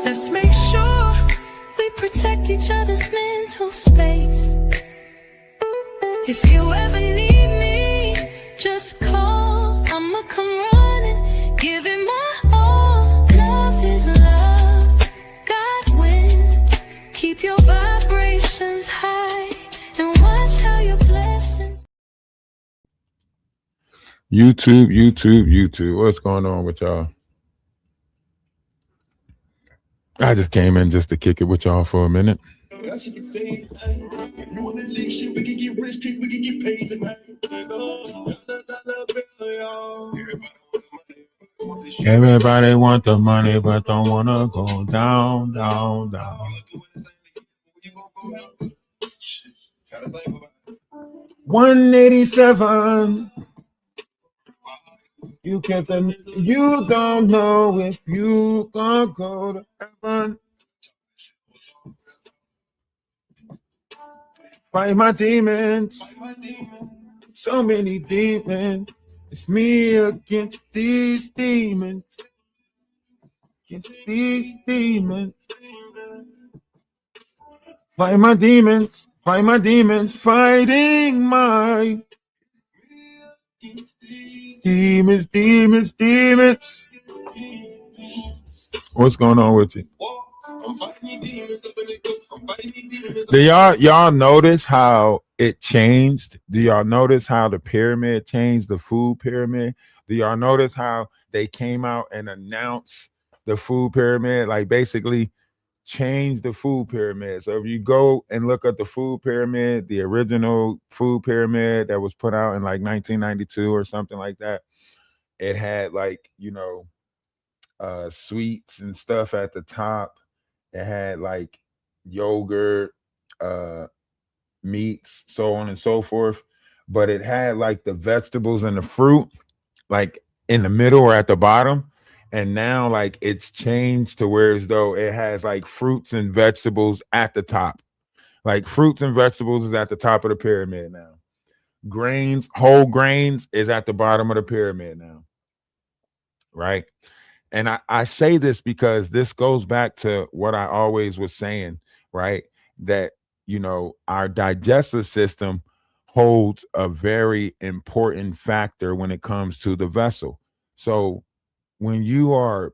Let's make sure we protect each other's mental space. If you ever need me, just call. I'ma come running, give it my all. Love is love, God wins. Keep your vibrations high and watch how your blessings. YouTube. What's going on with y'all? I just came in just to kick it with y'all for a minute. Everybody want the money, but don't want to go down. 187. You can't. You don't know if you gonna go to heaven. Fight my demons. So many demons. It's me against these demons. Fight my demons. Fighting my demons. What's going on with you? Do y'all notice how it changed? Do y'all notice how the pyramid changed, the food pyramid? Do y'all notice how they came out and announced the food pyramid? Like basically change the food pyramid. So if you go and look at the food pyramid, the original food pyramid that was put out in like 1992 or something like that, it had like, sweets and stuff at the top. It had like yogurt, meats, so on and so forth. But it had like the vegetables and the fruit like in the middle or at the bottom. And now like it's changed to where as though it has like fruits and vegetables at the top. Like fruits and vegetables is at the top of the pyramid now. Grains, whole grains is at the bottom of the pyramid now. Right? And I say this because this goes back to what I always was saying, right? That, our digestive system holds a very important factor when it comes to the vessel. So when you are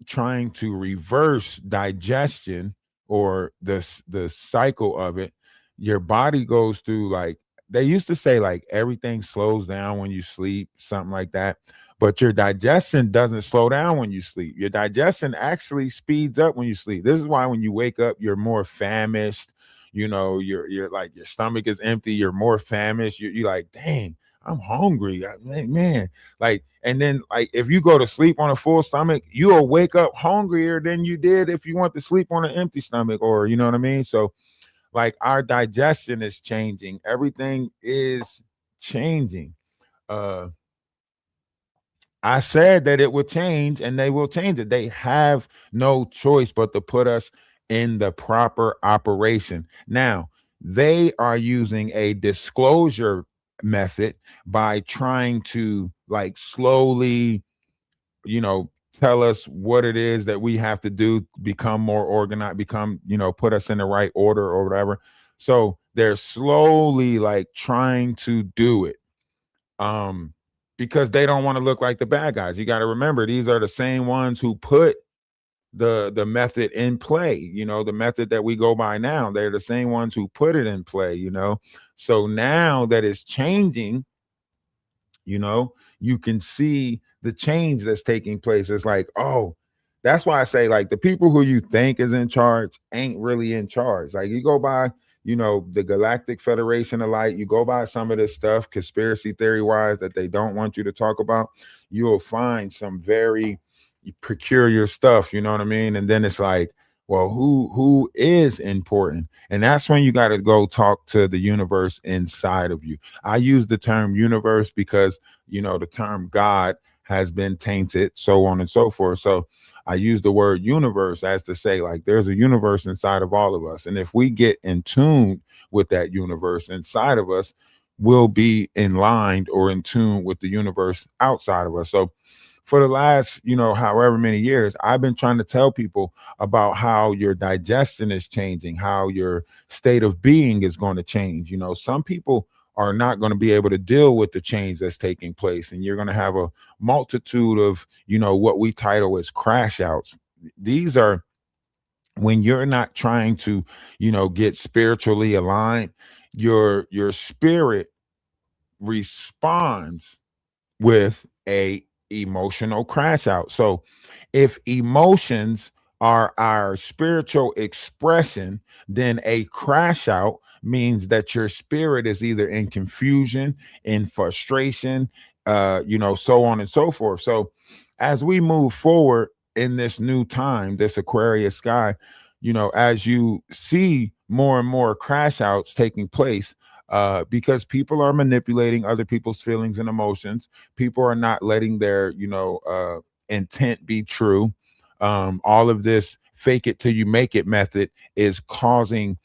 trying to reverse digestion or the cycle of it, your body goes through like, they used to say like everything slows down when you sleep, something like that. But your digestion doesn't slow down when you sleep. Your digestion actually speeds up when you sleep. This is why when you wake up, you're more famished. You're like your stomach is empty. You're more famished. You're like, dang, I'm hungry, man. Like, and then like if you go to sleep on a full stomach, you'll wake up hungrier than you did if you went to sleep on an empty stomach, or you know what I mean. So, like our digestion is changing. Everything is changing. I said that it would change and they will change it. They have no choice but to put us in the proper operation. Now, they are using a disclosure method by trying to like slowly, tell us what it is that we have to do, become more organized, put us in the right order or whatever. So they're slowly like trying to do it. Because they don't want to look like the bad guys. You got to remember, these are the same ones who put the method in play, the method that we go by now. They're the same ones who put it in play, So now that it's changing, you can see the change that's taking place. It's like, oh, that's why I say like the people who you think is in charge ain't really in charge. Like you go by the Galactic Federation of Light, you go by some of this stuff, conspiracy theory wise, that they don't want you to talk about, you'll find some very peculiar stuff, you know what I mean? And then it's like, well, who is important? And that's when you got to go talk to the universe inside of you. I use the term universe because, the term God has been tainted, so on and so forth. So I use the word universe as to say, like, there's a universe inside of all of us. And if we get in tune with that universe inside of us, we'll be in line or in tune with the universe outside of us. So for the last, however many years, I've been trying to tell people about how your digestion is changing, how your state of being is going to change. Some people are not going to be able to deal with the change that's taking place, and you're going to have a multitude of, what we title as crash outs. These are when you're not trying to, get spiritually aligned, your spirit responds with a emotional crash out. So if emotions are our spiritual expression, then a crash out means that your spirit is either in confusion, in frustration, so on and so forth. So as we move forward in this new time, this Aquarius sky, as you see more and more crash outs taking place, because people are manipulating other people's feelings and emotions. People are not letting their, intent be true. All of this fake it till you make it method is causing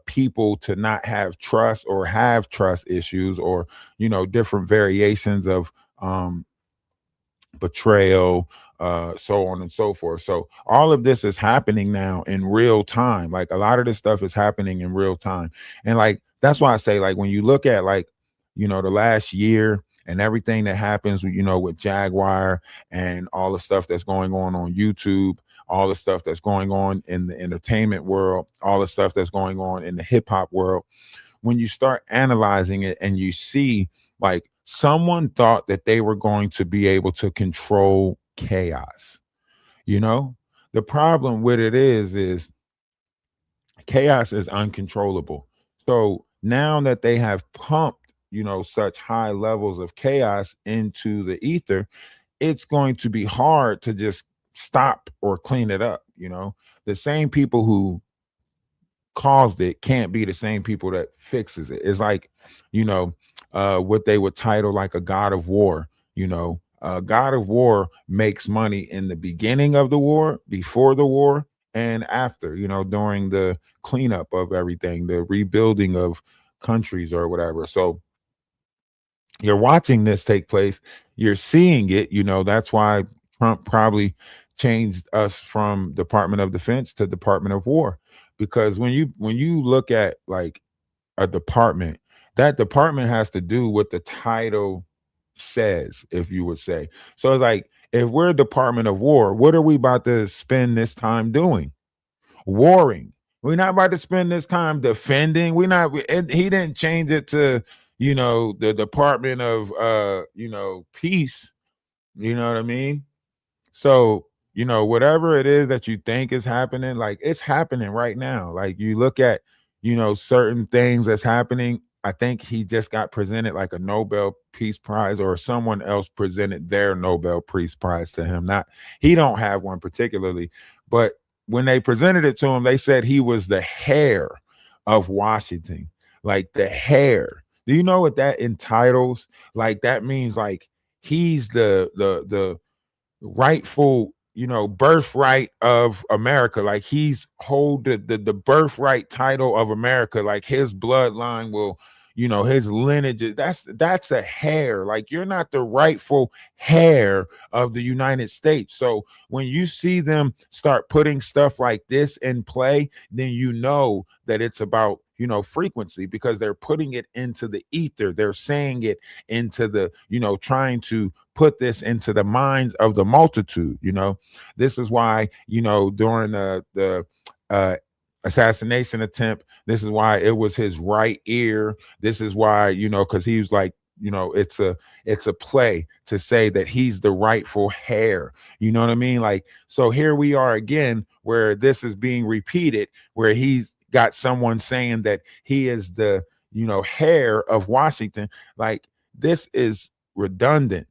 people to not have trust or have trust issues, or different variations of betrayal, so on and so forth. So all of this is happening now in real time. Like, a lot of this stuff is happening in real time. And like, that's why I say, like, when you look at, like, the last year and everything that happens, with Jaguar and all the stuff that's going on YouTube, all the stuff that's going on in the entertainment world, all the stuff that's going on in the hip hop world, when you start analyzing it and you see, like, someone thought that they were going to be able to control chaos. You know, the problem with it is chaos is uncontrollable. So now that they have pumped, such high levels of chaos into the ether, it's going to be hard to just stop or clean it up. The same people who caused it can't be the same people that fixes it. It's like, what they would title like a god of war. A god of war makes money in the beginning of the war, before the war, and after, during the cleanup of everything, the rebuilding of countries or whatever. So you're watching this take place, you're seeing it. That's why Trump probably changed us from Department of Defense to Department of War, because when you look at, like, a department, that department has to do what the title says, if you would say. So it's like, if we're Department of War, what are we about to spend this time doing? Warring. We're not about to spend this time defending. We're not. He didn't change it to, the Department of, peace. You know what I mean? So, whatever it is that you think is happening, like, it's happening right now. Like, you look at, certain things that's happening. I think he just got presented like a Nobel Peace Prize, or someone else presented their Nobel Peace Prize to him. Not, he don't have one particularly, but when they presented it to him, they said he was the hair of Washington, like the hair. Do you know what that entitles? Like, that means, like, he's the rightful, birthright of America. Like, he's hold the birthright title of America. Like, his bloodline will, his lineage, that's a hair. Like, you're not the rightful hair of the United States. So when you see them start putting stuff like this in play, then that it's about, frequency, because they're putting it into the ether. They're saying it into the, trying to put this into the minds of the multitude. This is why, during the uh assassination attempt, this is why it was his right ear. This is why, because he was like, it's a play to say that he's the rightful hair. You know what I mean? Like, so here we are again, where this is being repeated, where he's got someone saying that he is the, hair of Washington. Like, this is redundant.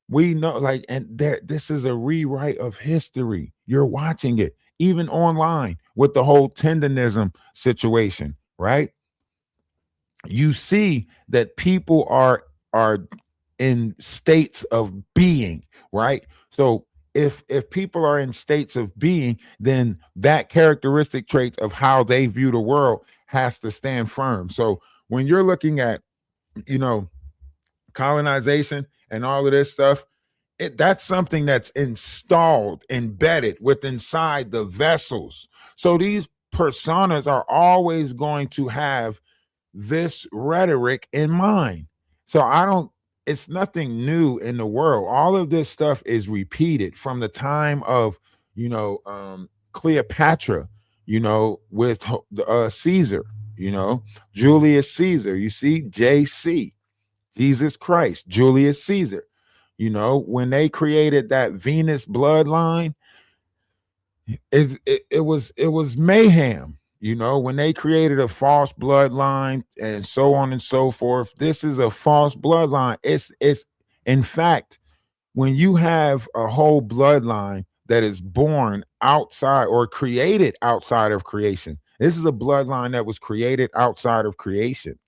We know, like, and this is a rewrite of history. You're watching it even online with the whole tendonism situation, right? You see that people are in states of being, right? So if people are in states of being, then that characteristic traits of how they view the world has to stand firm. So when you're looking at, you know, colonization and all of this stuff, that's something that's installed, embedded with inside the vessels. So these personas are always going to have this rhetoric in mind. So I don't, it's nothing new in the world. All of this stuff is repeated from the time of, Cleopatra, with Caesar, Julius Caesar. You see, JC, Jesus Christ, Julius Caesar. When they created that Venus bloodline, it was mayhem. When they created a false bloodline and so on and so forth. This is a false bloodline. It's in fact, when you have a whole bloodline that is born outside or created outside of creation, this is a bloodline that was created outside of creation.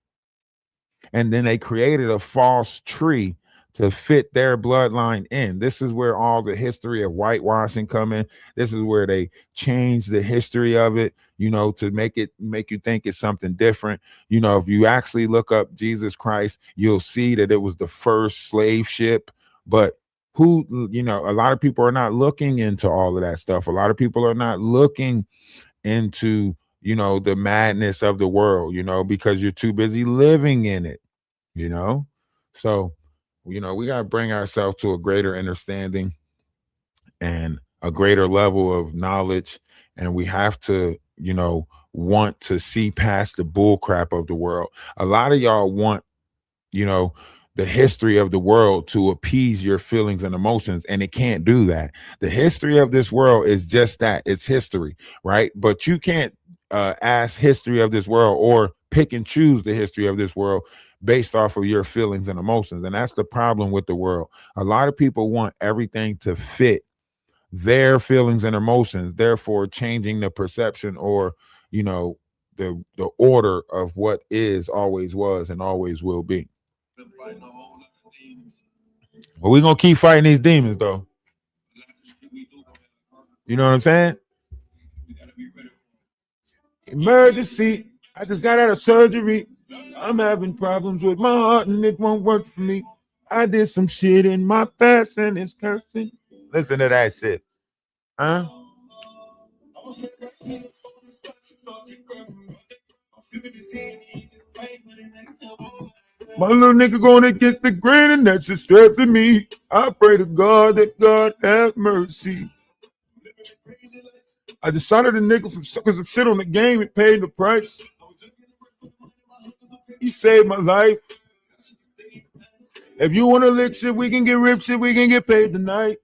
And then they created a false tree to fit their bloodline in. This is where all the history of whitewashing come in. This is where they change the history of it, to make you think it's something different. If you actually look up Jesus Christ, you'll see that it was the first slave ship. But a lot of people are not looking into all of that stuff. A lot of people are not looking into, the madness of the world, because you're too busy living in it, So, we got to bring ourselves to a greater understanding and a greater level of knowledge. And we have to, want to see past the bull crap of the world. A lot of y'all want, the history of the world to appease your feelings and emotions, and it can't do that. The history of this world is just that. It's history, right? But you can't ask history of this world or pick and choose the history of this world based off of your feelings and emotions. And that's the problem with the world. A lot of people want everything to fit their feelings and emotions, therefore changing the perception or, the order of what is, always was, and always will be. Well, we're gonna keep fighting these demons though. You know what I'm saying? Emergency. I just got out of surgery. I'm having problems with my heart and it won't work for me. I did some shit in my past and it's cursing. Listen to that shit. Huh? My little nigga going against the grain and that's just stressing me. I pray to God that God have mercy. I decided a nigga from sucking some shit on the game and paid the price. He saved my life. If you want to lick shit, we can get rip shit, we can get paid tonight.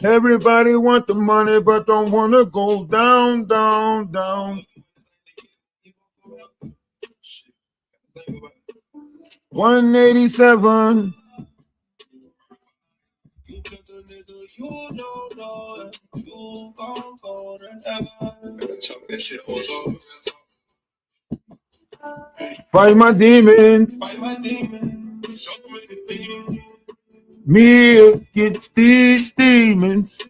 Everybody want the money, but don't want to go down, down, down. 187. Fight my demons. Me against these demons.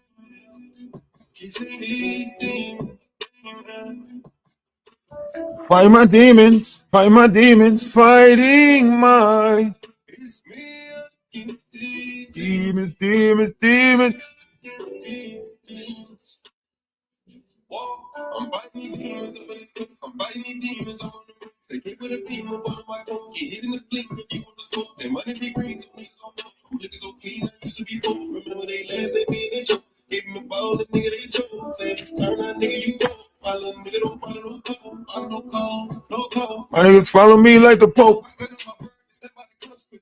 Fight my demons. Fight my demons. Fighting my demons, demons, demons. I'm fighting demons. I'm fighting demons. They get with a beam up on my phone. Get hit in the split if you want to smoke. They money be green, so niggas don't know. Some niggas so clean, I used to be poor. Remember they laughed at me, they choke. Gave me a ball, the nigga they choke. Say next time that nigga you go. My little nigga don't follow no call. I no call, no call. My niggas follow me like the Pope.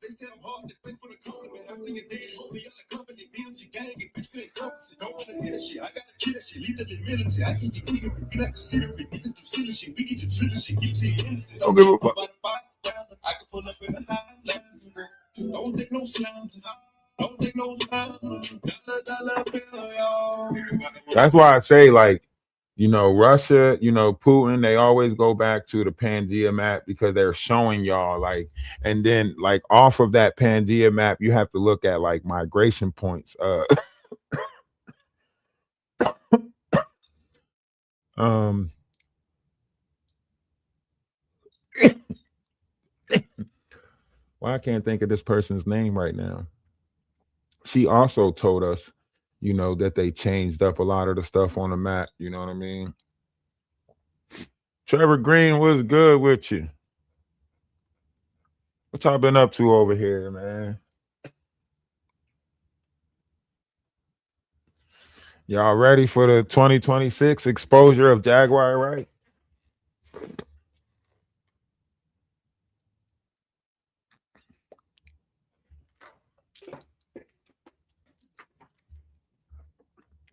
They said I'm hard, they for the compliment. I'm thinking they hold me as a company. Deals you gang, it bitch feel competent. Don't wanna hear that shit. I gotta kill that shit. Leave that in military. I can get ignorant. You not consider it. Niggas do silly shit. We get the trill shit. Get to your innocent. Don't give a fuck. I can pull up in the high land. Don't take no slam. Don't take no slam. Dollar bill, y'all. That's why I say, like, Russia, Putin, they always go back to the Pangea map because they're showing y'all like, and then like off of that Pangea map, you have to look at like migration points. Um, well, I can't think of this person's name right now. She also told us, that they changed up a lot of the stuff on the map. You know what I mean? Trevor Green was good with you. What y'all been up to over here, man? Y'all ready for the 2026 exposure of Jaguar, right?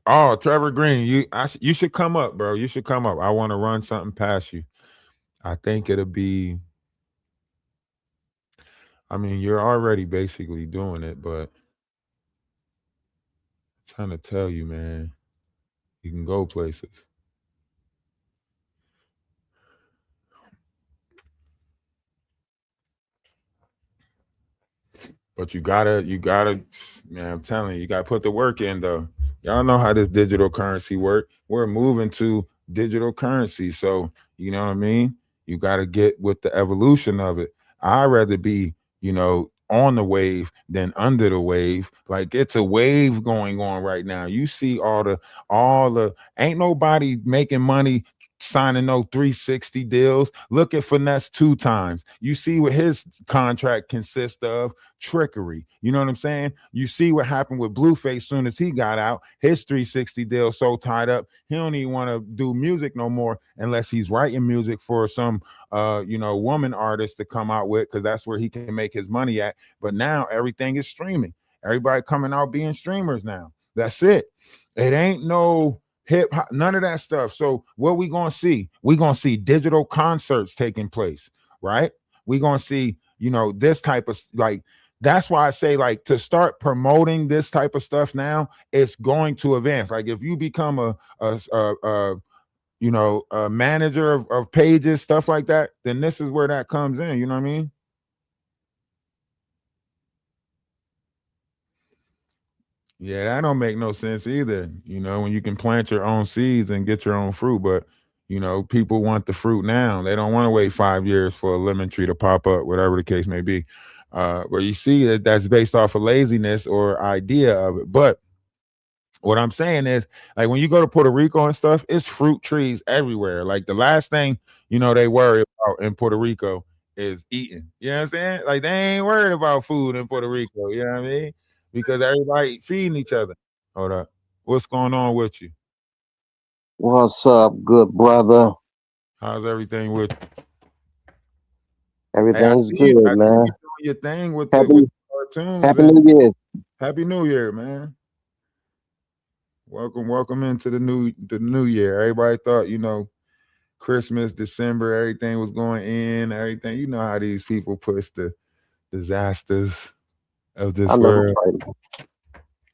Oh, Trevor Green, you should come up, bro. You should come up. I want to run something past you. I think it'll be. I mean, you're already basically doing it, but I'm trying to tell you, man, you can go places. But you gotta, man, I'm telling you, you gotta put the work in though. Y'all know how this digital currency work. We're moving to digital currency. So, you know what I mean? You gotta get with the evolution of it. I'd rather be, on the wave than under the wave. Like it's a wave going on right now. You see all the ain't nobody making money signing no 360 deals. Look at Finesse two times. You see what his contract consists of trickery. You know what I'm saying? You see what happened with Blueface soon as he got out. His 360 deal so tied up, he don't even want to do music no more unless he's writing music for some woman artist to come out with because that's where he can make his money at. But now everything is streaming. Everybody coming out being streamers now. That's it. It ain't no hip hop, none of that stuff. So what we gonna see? We gonna see digital concerts taking place, right? We gonna see, this type of like. That's why I say like to start promoting this type of stuff now, it's going to advance. Like if you become a manager of pages, stuff like that, then this is where that comes in. You know what I mean? Yeah, that don't make no sense either. When you can plant your own seeds and get your own fruit, but people want the fruit now. They don't want to wait 5 years for a lemon tree to pop up, whatever the case may be. Where you see that that's based off of laziness or idea of it. But what I'm saying is, like when you go to Puerto Rico and stuff, it's fruit trees everywhere. Like the last thing they worry about in Puerto Rico is eating. You know what I'm saying? Like they ain't worried about food in Puerto Rico. You know what I mean? Because everybody feeding each other. Hold up, what's going on with you? What's up, good brother? How's everything with you? Hey, I Everything's see you. good, I see man. you doing your thing with the Happy cartoons Happy and New Year. Happy New Year, man. Welcome into the new year. Everybody thought Christmas, December, everything was going in, everything. You know how these people push the disasters of I this know world. that's right.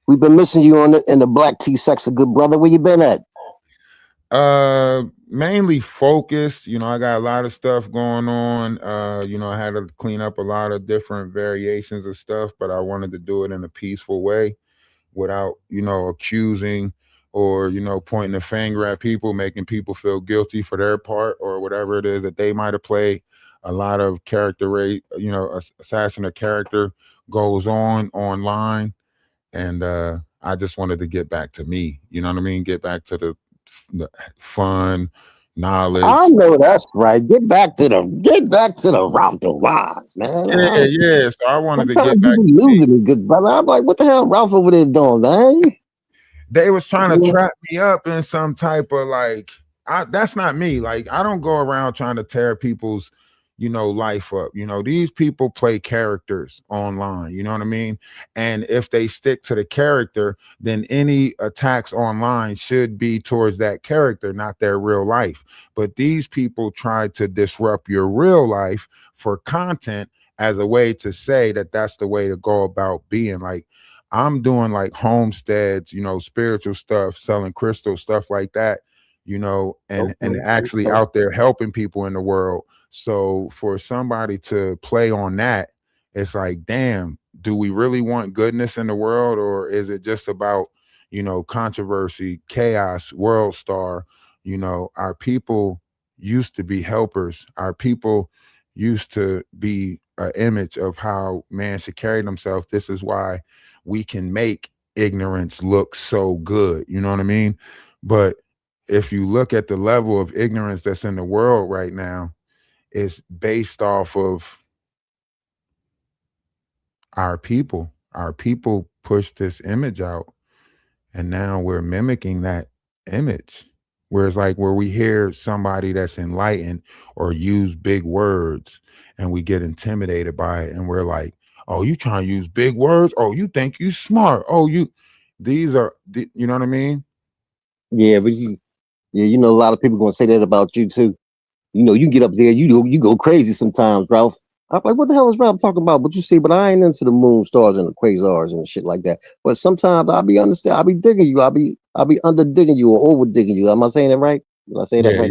We've been missing you on in the black tea section, good brother. Where you been at? Mainly focused. I got a lot of stuff going on. I had to clean up a lot of different variations of stuff, but I wanted to do it in a peaceful way without, accusing or, pointing the finger at people, making people feel guilty for their part or whatever it is that they might have played. A lot of character rate, assassin of character goes on online. And I just wanted to get back to me. You know what I mean? Get back to the fun, I knowledge. know that's right. Get back to the RalphdaWise, man. Yeah, yeah. So I wanted to get Sometimes you back be to me. losing me, good brother. I'm like, what the hell Ralph over there doing, man? They was trying to Yeah. trap me up in some type of like that's not me. Like I don't go around trying to tear people's life up. These people play characters online, you know what I mean? And if they stick to the character, then any attacks online should be towards that character, not their real life. But these people try to disrupt your real life for content as a way to say that that's the way to go about being. Like I'm doing like homesteads, spiritual stuff, selling crystal stuff like that. you know, and Okay. actually out there helping people in the world. So for somebody to play on that, it's like, damn, do we really want goodness in the world, or is it just about, you know, controversy, chaos, world star? You know, our people used to be helpers. Our people used to be an image of how man should carry themselves. This is why we can make ignorance look so good. You know what I mean? But if you look at the level of ignorance that's in the world right now, it's based off of our people. Our people push this image out, and now we're mimicking that image. Whereas, like, where we hear somebody that's enlightened or use big words and we get intimidated by it, and we're like, oh, you trying to use big words? Oh, you think you smart? Oh, these are, you know what I mean? Yeah, but you know, a lot of people gonna say that about you too. You know, you get up there, you go crazy sometimes, Ralph. I'm like, what the hell is Ralph talking about? But you see, but I ain't into the moon, stars, and the quasars and shit like that. But sometimes I'll be digging you, I'll be under digging you or over digging you. Am I saying that right? Did I say that Yeah, right?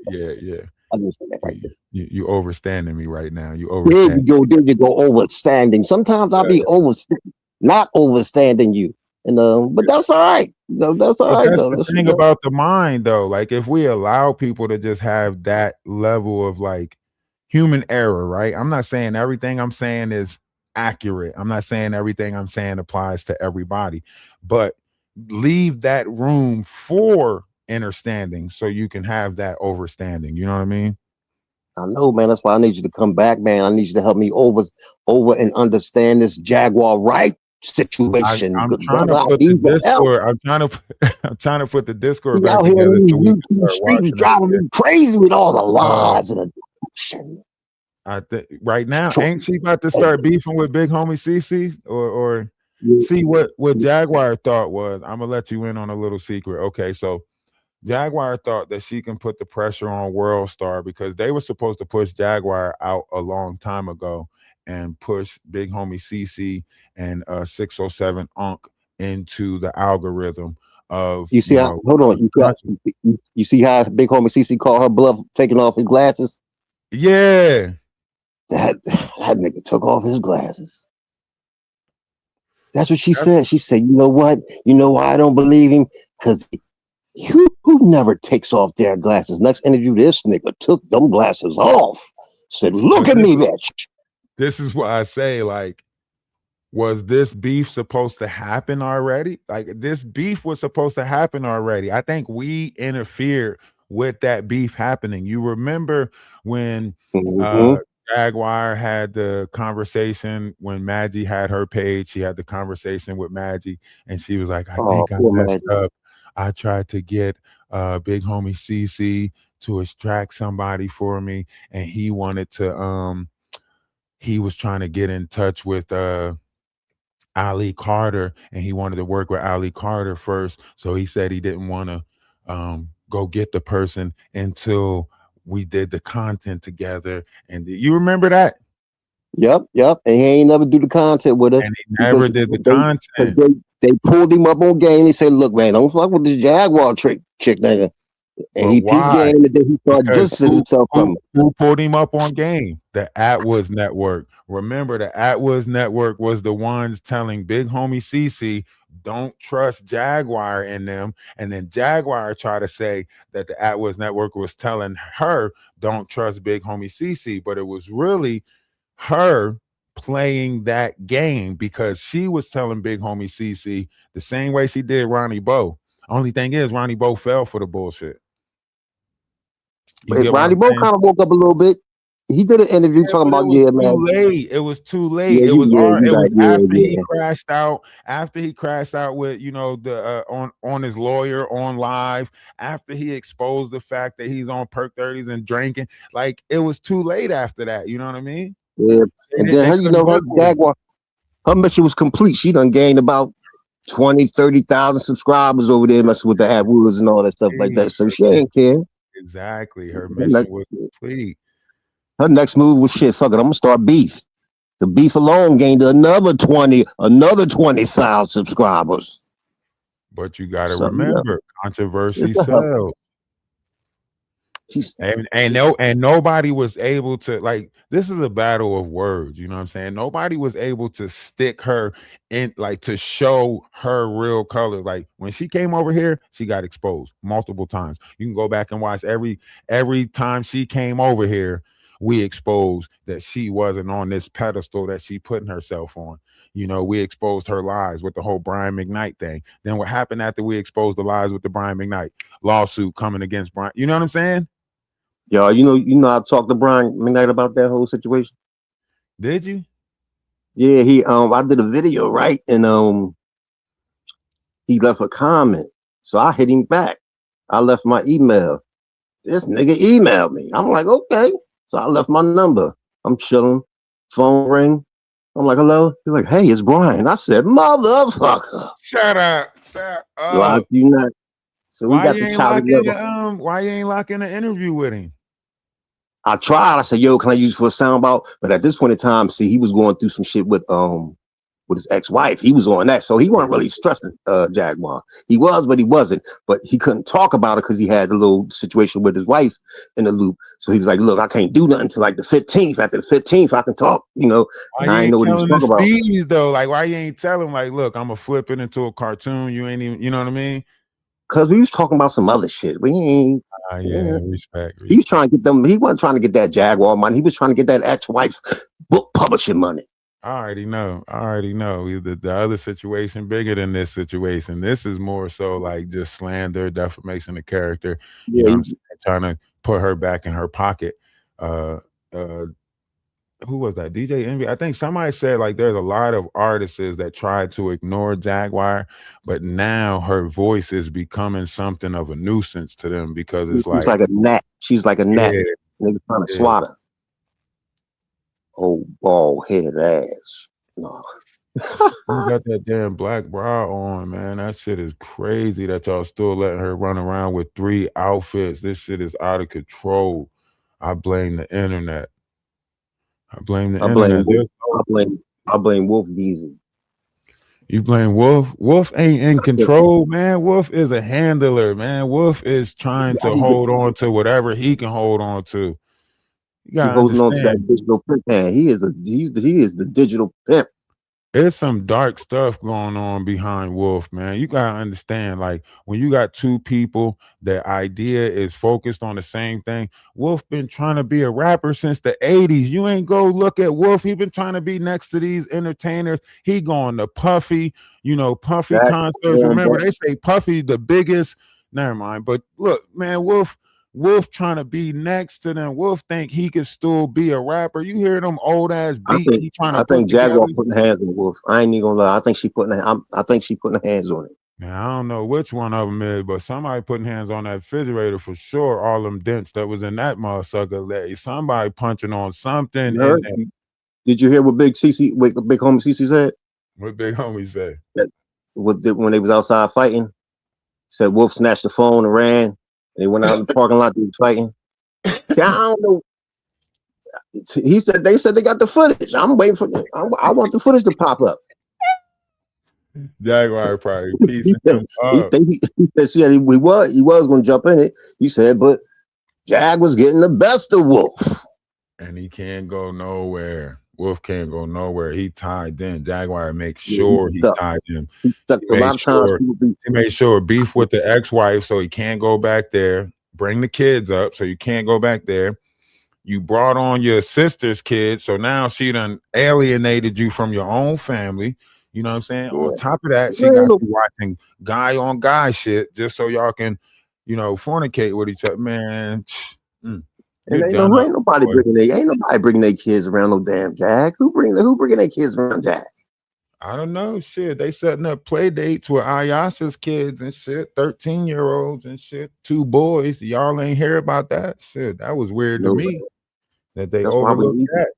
yeah. I didn't say that right there. You overstanding me right now. You There overstand. you go, there you go, overstanding. Sometimes I'll be not overstanding you. And but that's all right. No, that's all But right that's though. the That's, thing about the mind, though. Like, if we allow people to just have that level of like human error, right? I'm not saying everything I'm saying is accurate. I'm not saying everything I'm saying applies to everybody, but leave that room for understanding so you can have that overstanding. You know what I mean? I know, man. That's why I need you to come back, man. I need you to help me over and understand this Jaguar right situation. I'm Good trying brother, to I put the need your help. Discord. I'm trying to I'm trying to put the Discord He back out here together in so these we can YouTube start streets watching it driving again. me crazy with all the Uh, lies and the deception. I think right now, ain't she about to start beefing with Big Homie CC? Or see what Jaguar thought was. I'm gonna let you in on a little secret. Okay, so Jaguar thought that she can put the pressure on World Star because they were supposed to push Jaguar out a long time ago and push Big Homie CC and 607 Unk into the algorithm of, You see you how? know, Hold on. content. You see how Big Homie CC called her bluff, taking off his glasses. Yeah. That nigga took off his glasses. That's what she said. She said, "You know what? You know why I don't believe him? Because who never takes off their glasses? Next interview, this nigga took them glasses off. Said, look But at me, bitch." this is why I say, like, was this beef supposed to happen already? Like, this beef was supposed to happen already. I think we interfered with that beef happening. You remember when Mm-hmm. Jaguar had the conversation when Maggie had her page, she had the conversation with Maggie, and she was like, I Oh, think I poor messed man. up. I tried to get Big Homie CC to extract somebody for me, and he wanted to he was trying to get in touch with Ali Carter, and he wanted to work with Ali Carter first. So he said he didn't want to go get the person until we did the content together. And you remember that? Yep. And he ain't never do the content with her And he never did the content. they pulled him up on game. They said, look, man, don't fuck with this Jaguar chick nigga. And But he peeped why? game and then he started Because distancing himself from her. who pulled him up on game? The AtWoods Network. Remember, the AtWoods Network was the ones telling Big Homie CC, don't trust Jaguar in them. And then Jaguar tried to say that the AtWoods Network was telling her, don't trust Big Homie CC. But it was really her playing that game because she was telling Big Homie CC the same way she did Ronnie Bo. Only thing is, Ronnie Bo fell for the bullshit. You But get what Ronnie I'm Bo saying? kind of woke up a little bit. He did an interview Yeah, talking but it about, was yeah, too man. late. It was too late. Yeah, It was you it right. was after he Yeah. crashed out. After he crashed out with, you know, the on his lawyer on live. After he exposed the fact that he's on perk 30s and drinking. Like, it was too late after that. You know what I mean? Yeah. And then They her, couldn't her fuck with him. Jaguar, her mission was complete. She done gained about 20, 30,000 subscribers over there messing with the AdWords and all that stuff like that. So she ain't care. Exactly. Her mission was complete. Her next move was shit. Fuck it, I'm gonna start beef. The beef alone gained another 20,000 subscribers. But you got to So, you know, remember, controversy it's a hustle. sells. She's and nobody was able to, like, this is a battle of words, you know what I'm saying? Nobody was able to stick her in, like, to show her real colors. Like when she came over here, she got exposed multiple times. You can go back and watch every time she came over here, we exposed that she wasn't on this pedestal that she putting herself on. You know, we exposed her lies with the whole Brian McKnight thing. Then what happened after we exposed the lies with the Brian McKnight lawsuit coming against Brian? You know what I'm saying? yo, I talked to Brian McKnight about that whole situation. Did you? Yeah, I did a video, right? And he left a comment. So I hit him back. I left my email. This nigga emailed me. I'm like, okay. So I left my number. I'm chilling. Phone ring. I'm like, hello. He's like, hey, it's Brian. I said, motherfucker. Shut up. Shut So I up. do not. So we Why got you the ain't child locking together. why you ain't locking an interview with him? I tried. I said, yo, can I use it for a soundbite? But at this point in time, see, he was going through some shit with his ex-wife. He was on that. So he wasn't really stressing Jaguar. He was, but he wasn't. But he couldn't talk about it because he had a little situation with his wife in the loop. So he was like, look, I can't do nothing until like the 15th. After the 15th, I can talk, Why and you I didn't ain't know what he was telling the talking about. speeds though? Like, why you ain't tell him, like, look, I'm gonna flip it into a cartoon. You ain't even, you know what I mean? Because we was talking about some other shit. We ain't. Yeah, respect. He was trying to get them. He wasn't trying to get that Jaguar money. He was trying to get that ex-wife book publishing money. I already know. The other situation bigger than this situation. This is more so like just slander, defamation of character. You Yeah, know what I'm saying? Trying to put her back in her pocket. Uh who was that? DJ Envy. I think somebody said like there's a lot of artists that try to ignore Jaguar, but now her voice is becoming something of a nuisance to them because it's she's like, like a gnat. She's like a gnat. yeah, Nigga trying to yeah. swat her. Oh, bald headed ass. No. You got that damn black bra on, man. That shit is crazy that y'all still letting her run around with 3 outfits. This shit is out of control. I blame the internet. I blame the I blame internet. Wolf. I blame Wolf Geezy. You blame Wolf. Wolf ain't in control, man. Wolf is a handler, man. Wolf is trying to hold on to whatever he can hold on to. You He gotta holding on to that understand. digital pimp hand. He is the digital pimp. There's some dark stuff going on behind Wolf, man. You gotta understand, like when you got two people, their idea is focused on the same thing. Wolf been trying to be a rapper since the 80s. You ain't go look at Wolf. He been trying to be next to these entertainers. He going to Puffy, Puffy That, concerts. Remember, they say Puffy the biggest. Never mind. But look, man, Wolf trying to be next to them. Wolf think he could still be a rapper. You hear them old ass beats he trying to I put think Jaguar together. putting hands on Wolf. I ain't even gonna lie. I think she putting her hands on it. Now, I don't know which one of them is, but somebody putting hands on that refrigerator for sure. All them dents that was in that motherfucker. Somebody punching on something You in heard? there. Did you hear what Big homie CC said? What big homie say? That when they was outside fighting, said Wolf snatched the phone and ran. And they went out in the parking lot. They was fighting. See, I don't know. They said they got the footage. I'm waiting for it. I want the footage to pop up. Jaguar probably He piecing said, him up. he said he was going to jump in it. He said, but Jag was getting the best of Wolf. And he can't go nowhere. Wolf can't go nowhere. He tied in. Jaguar makes sure he tied in. He stuck a lot of times. He made sure beef with the ex-wife so he can't go back there. Bring the kids up so you can't go back there. You brought on your sister's kids, so now she done alienated you from your own family. You know what I'm saying? Yeah. On top of that, she got you watching guy on guy shit just so y'all can, fornicate with each other. Man, and ain't nobody bringing their kids around no damn Jag. Who bringing their kids around Jag? I don't know. Shit, they setting up play dates with Ayasa's kids and shit, 13-year-olds and shit, 2 boys. Y'all ain't hear about that shit. That was weird to me. That they overlooked that.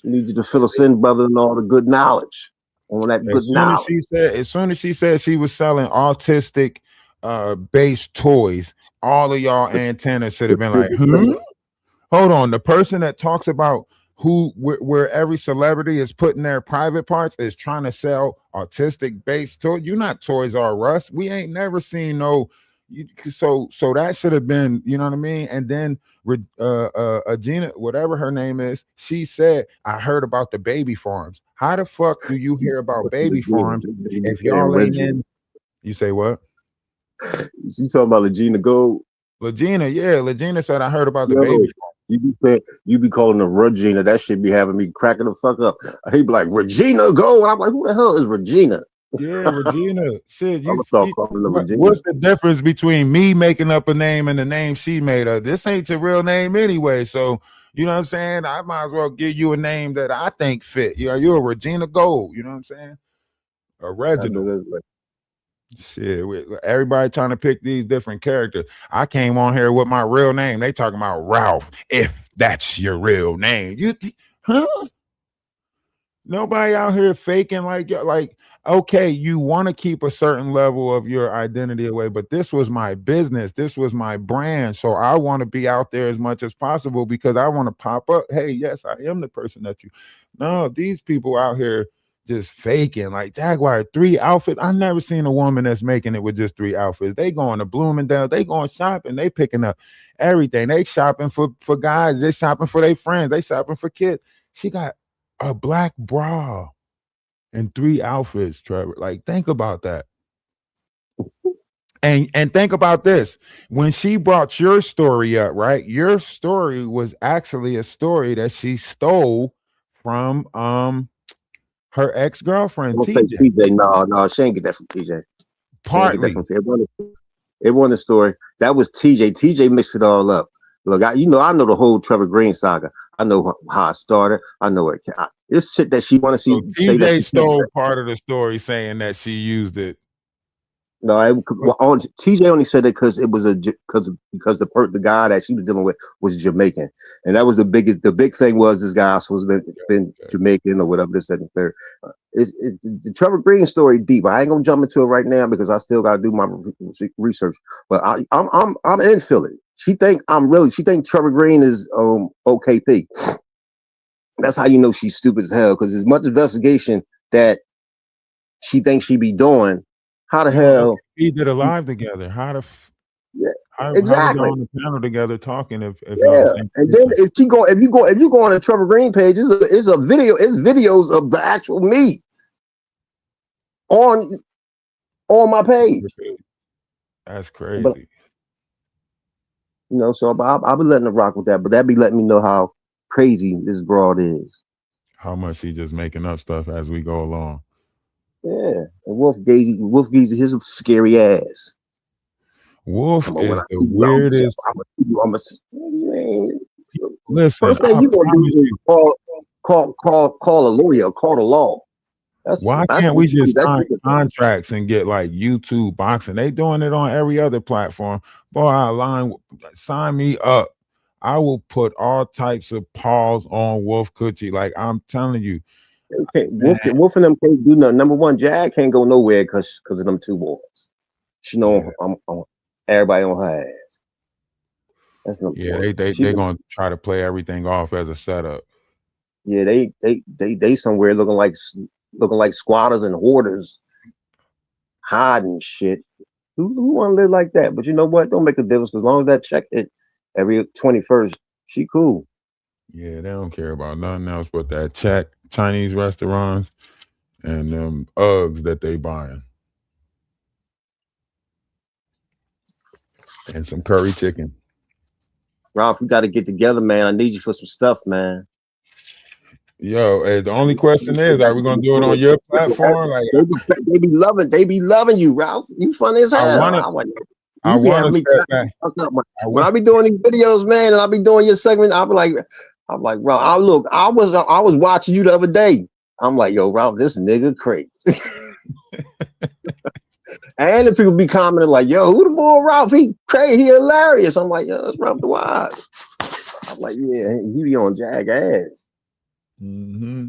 Need you to fill us in, brother, and all the good knowledge. On that good knowledge. As soon as she said she was selling autistic based toys, all of y'all antennas should have been like, hold on. The person that talks about where every celebrity is putting their private parts is trying to sell autistic based toys. You're not Toys R Us. We ain't never seen no So that should have been, you know what I mean? And then Gina, whatever her name is, she said, I heard about the baby farms. How the fuck do you hear about baby farms if y'all ain't in? You say what? You talking about Regina Gold? Legina, yeah, Legina said I heard about the Yo, baby farm. you be calling her Regina. That shit be having me cracking the fuck up. He be like, Regina Gold. And I'm like, who the hell is Regina? Yeah, Regina. Shit, I'm gonna start calling her Regina. what's the difference between me making up a name and the name she made up? This ain't your real name anyway. So, you know what I'm saying? I might as well give you a name that I think fit. You're a Regina Gold. You know what I'm saying? A Reginald. Shit, everybody trying to pick these different characters. I came on here with my real name. They talking about Ralph. If that's your real name, huh? Nobody out here faking like okay, you want to keep a certain level of your identity away, but this was my business, this was my brand, so I want to be out there as much as possible because I want to pop up. Hey, yes, I am the person that you. No, these people out here just faking like Jaguar 3 outfits. I never seen a woman that's making it with just 3 outfits. They going to Bloomingdale, they going shopping, they picking up everything. They shopping for guys, they shopping for their friends, they shopping for kids. She got a black bra and 3 outfits, Trevor. Like, think about that. And think about this. When she brought your story up, right? Your story was actually a story that she stole from her ex-girlfriend, TJ. No, she ain't get that from TJ. Partly. It wasn't a story. That was TJ. TJ mixed it all up. Look, I know the whole Trevor Green saga. I know how I started. I know it. This shit that she want to see. So TJ stole part of the story, saying that she used it. No, TJ only said it because it was because the guy that she was dealing with was Jamaican, and that was the big thing was this guy was been Jamaican or whatever this and the third. The Trevor Green story deep. I ain't gonna jump into it right now because I still gotta do my research. But I'm in Philly. She think Trevor Green is OKP. That's how you know she's stupid as hell. Because as much investigation that she thinks she be doing, how the hell we did a live together? How exactly how on the panel together talking? If and then if you go on the Trevor Green page, it's a video. It's videos of the actual me on my page. That's crazy. But, so I'll be letting her rock with that, but that be letting me know how crazy this broad is. How much he just making up stuff as we go along. Yeah, and Wolf Geezy, his scary ass. Wolf is the weirdest. Listen, first thing you gonna do is call a lawyer, call the law. Why can't we just sign contracts and get like YouTube boxing? They doing it on every other platform. Boy, sign me up. I will put all types of paws on Wolf Coochie. Like, I'm telling you. Okay, Wolf and them can't do nothing. Number one, Jag can't go nowhere because of them 2 boys. She know I'm everybody on her ass. That's they're gonna try to play everything off as a setup. Yeah, they somewhere looking like squatters and hoarders, hiding shit. Who want to live like that? But you know what? Don't make a difference as long as that check hit every 21st. She cool. Yeah, they don't care about nothing else but that check, Chinese restaurants, and them Uggs that they buying, and some curry chicken. Ralph, we got to get together, man. I need you for some stuff, man. Yo, the only question is, are we gonna do it on your platform? Like, they be loving you, Ralph. You funny as hell. I want to step back. When I be doing these videos, man, and I be doing your segment, I'm like, Ralph, I was watching you the other day. I'm like, yo, Ralph, this nigga crazy. And the people be commenting like, yo, who the boy Ralph? He crazy, he hilarious. I'm like, yo, that's RalphdaWise. I'm like, yeah, he be on Jag ass. Mm-hmm.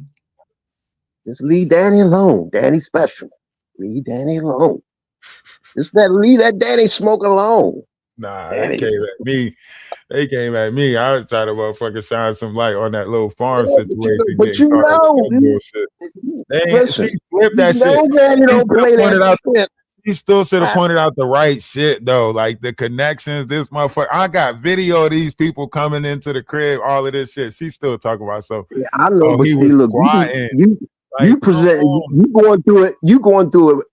Just leave Danny alone. Danny special. Leave Danny alone. Just leave that Danny smoke alone. Nah, Danny. They came at me. I was trying to motherfucking shine some light on that little farm situation. But you know, she flipped that shit. Danny don't play that shit. He still should have pointed out the right shit though, like the connections. This motherfucker, I got video of these people coming into the crib, all of this shit. She's still talking about so. Yeah, I know, Oh, but he see, was look, squatting. you Like, come present, on. you going through it. You going through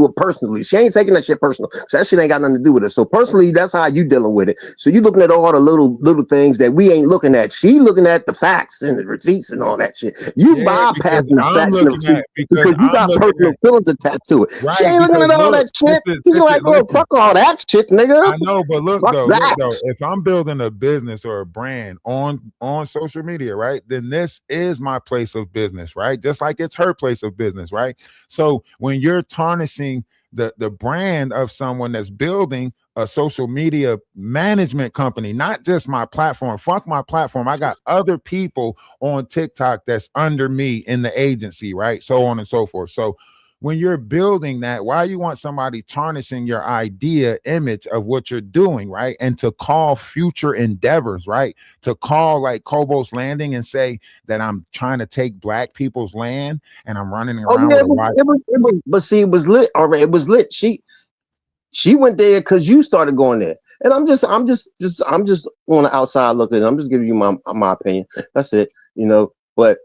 it personally. She ain't taking that shit personal. So that shit ain't got nothing to do with it. So personally, that's how you dealing with it. So you looking at all the little things that we ain't looking at. She looking at the facts and the receipts and all that shit. You Yeah, because bypassing the I'm facts and the looking at receipts because you got personal feelings attached to it. She right. ain't looking Because at all look, that shit. She's this is like, oh, listen. fuck all that shit, nigga. I know, but look Fuck though, that. if I'm building a business or a brand on social media, right, then this is my place of business, right? Just like it's her place of business, right? So when you're tarnishing the brand of someone that's building a social media management company, not just my platform. Fuck my platform. I got other people on TikTok that's under me in the agency, right? So on and so forth. So when you're building that, why you want somebody tarnishing your idea image of what you're doing, right? And to call future endeavors, right? To call like Kobo's Landing and say that I'm trying to take black people's land and I'm running Oh around yeah, with a white. it was, but see, it was lit. All right, it was lit. She went there because you started going there, and I'm just on the outside looking. I'm just giving you my opinion. That's it, you know. But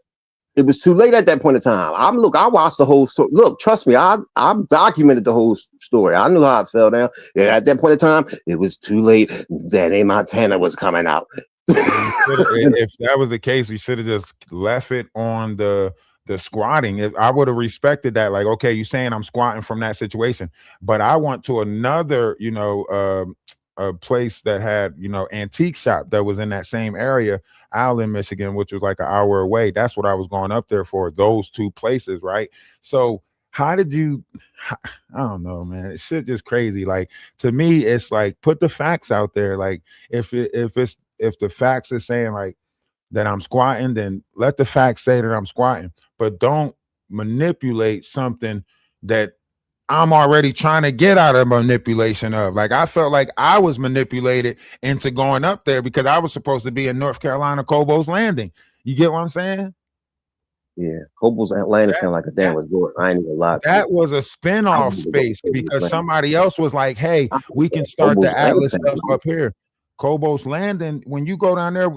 it was too late at that point in time. I watched the whole story. Look, trust me, I documented the whole story. I knew how it fell down. Yeah, at that point in time, it was too late. Danny Montana was coming out. If that was the case, we should have just left it on the squatting. If I would have respected that, like, okay, you saying I'm squatting from that situation, but I went to another, a place that had, antique shop that was in that same area, Allen, Michigan, which was like an hour away. That's what I was going up there for, those two places, right? So how did you I don't know, man. It's shit just crazy. Like to me, it's like put the facts out there. Like if the facts are saying like that I'm squatting, then let the facts say that I'm squatting. But don't manipulate something that I'm already trying to get out of manipulation of. Like I felt like I was manipulated into going up there because I was supposed to be in North Carolina, Kobo's Landing. You get what I'm saying? Yeah, Cobal's Atlanta sound like a damn resort. I ain't even lie. That was a I spin-off wouldn't go to space Cobal's because Landing. somebody else was like, hey, we can start Cobal's the Atlanta Atlas sound stuff up here. Kobo's Landing, when you go down there,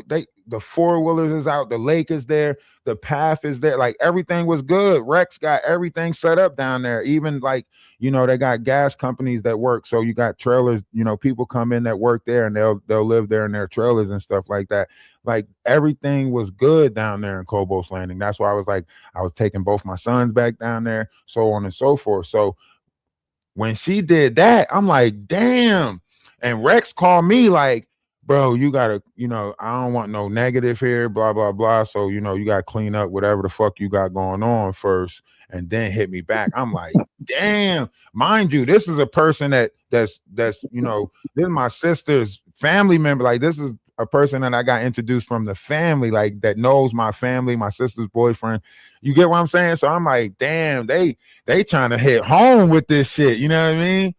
the four-wheelers is out, the lake is there, the path is there, like everything was good. Rex got everything set up down there. Even like, they got gas companies that work. So you got trailers, people come in that work there and they'll live there in their trailers and stuff like that. Like everything was good down there in Kobo's Landing. That's why I was like, I was taking both my sons back down there, so on and so forth. So when she did that, I'm like, damn. And Rex called me like, bro, you gotta, I don't want no negative here, blah, blah, blah. So, you gotta clean up whatever the fuck you got going on first and then hit me back. I'm like, damn. Mind you, this is a person that's this is my sister's family member. Like, this is a person that I got introduced from the family, like that knows my family, my sister's boyfriend. You get what I'm saying? So I'm like, damn, they trying to hit home with this shit. You know what I mean?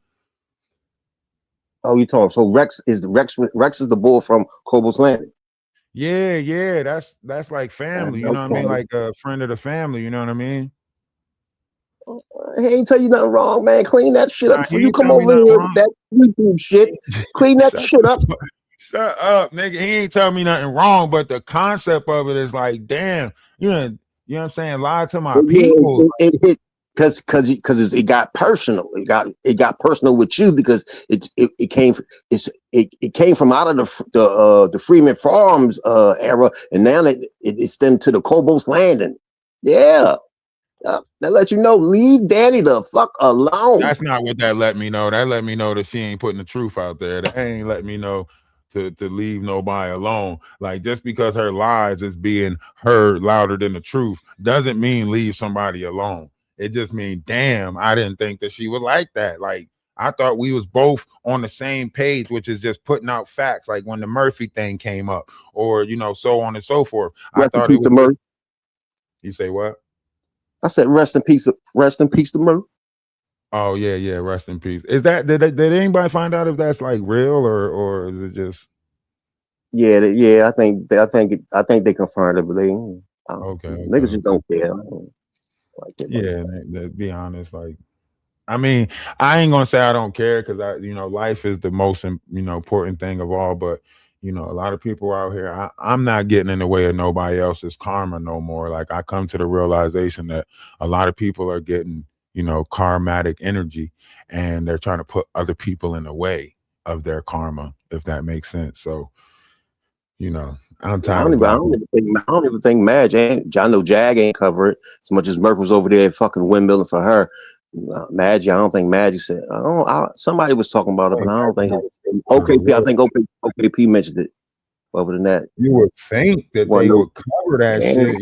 Oh, you talking? So Rex is the bull from Cobal's Landing. Yeah, that's like family. You know what I mean? Okay. Like a friend of the family. You know what I mean? He ain't tell you nothing wrong, man. Clean that shit up Nah, before he you ain't come tell me over nothing here with wrong. that YouTube shit. Clean that shit up. Shut up, nigga. He ain't tell me nothing wrong, but the concept of it is like, damn, you know what I'm saying? Lie to my people. It hit because it got personal. It got personal with you because it came from out of the Freeman Farms era, and now it stemmed to the Kobo's Landing. Yeah. That let you know, leave Danny the fuck alone. That's not what that let me know. That let me know that she ain't putting the truth out there. That ain't let me know to leave nobody alone. Like just because her lies is being heard louder than the truth doesn't mean leave somebody alone. It just means, damn, I didn't think that she would like that. Like I thought we was both on the same page, which is just putting out facts. Like when the Murphy thing came up, or so on and so forth. I thought it was. Murphy. You say what? I said, rest in peace to Murph. Oh yeah. Rest in peace. Is that did anybody find out if that's like real or is it just? Yeah. I think they confirmed it, but Okay. niggas just don't care. Yeah, to be honest, like I mean, I ain't gonna say I don't care because life is the most important thing of all. But a lot of people out here, I'm not getting in the way of nobody else's karma no more. Like I come to the realization that a lot of people are getting karmatic energy, and they're trying to put other people in the way of their karma, if that makes sense. So I'm tired of that. I don't even think Madge ain't. I know Jag ain't covered as much as Murph was over there fucking windmilling for her. Madge, I don't think Magic said. Somebody was talking about it, but I don't think. OKP, I think OKP mentioned it. Other than that, you would think that they would cover that shit.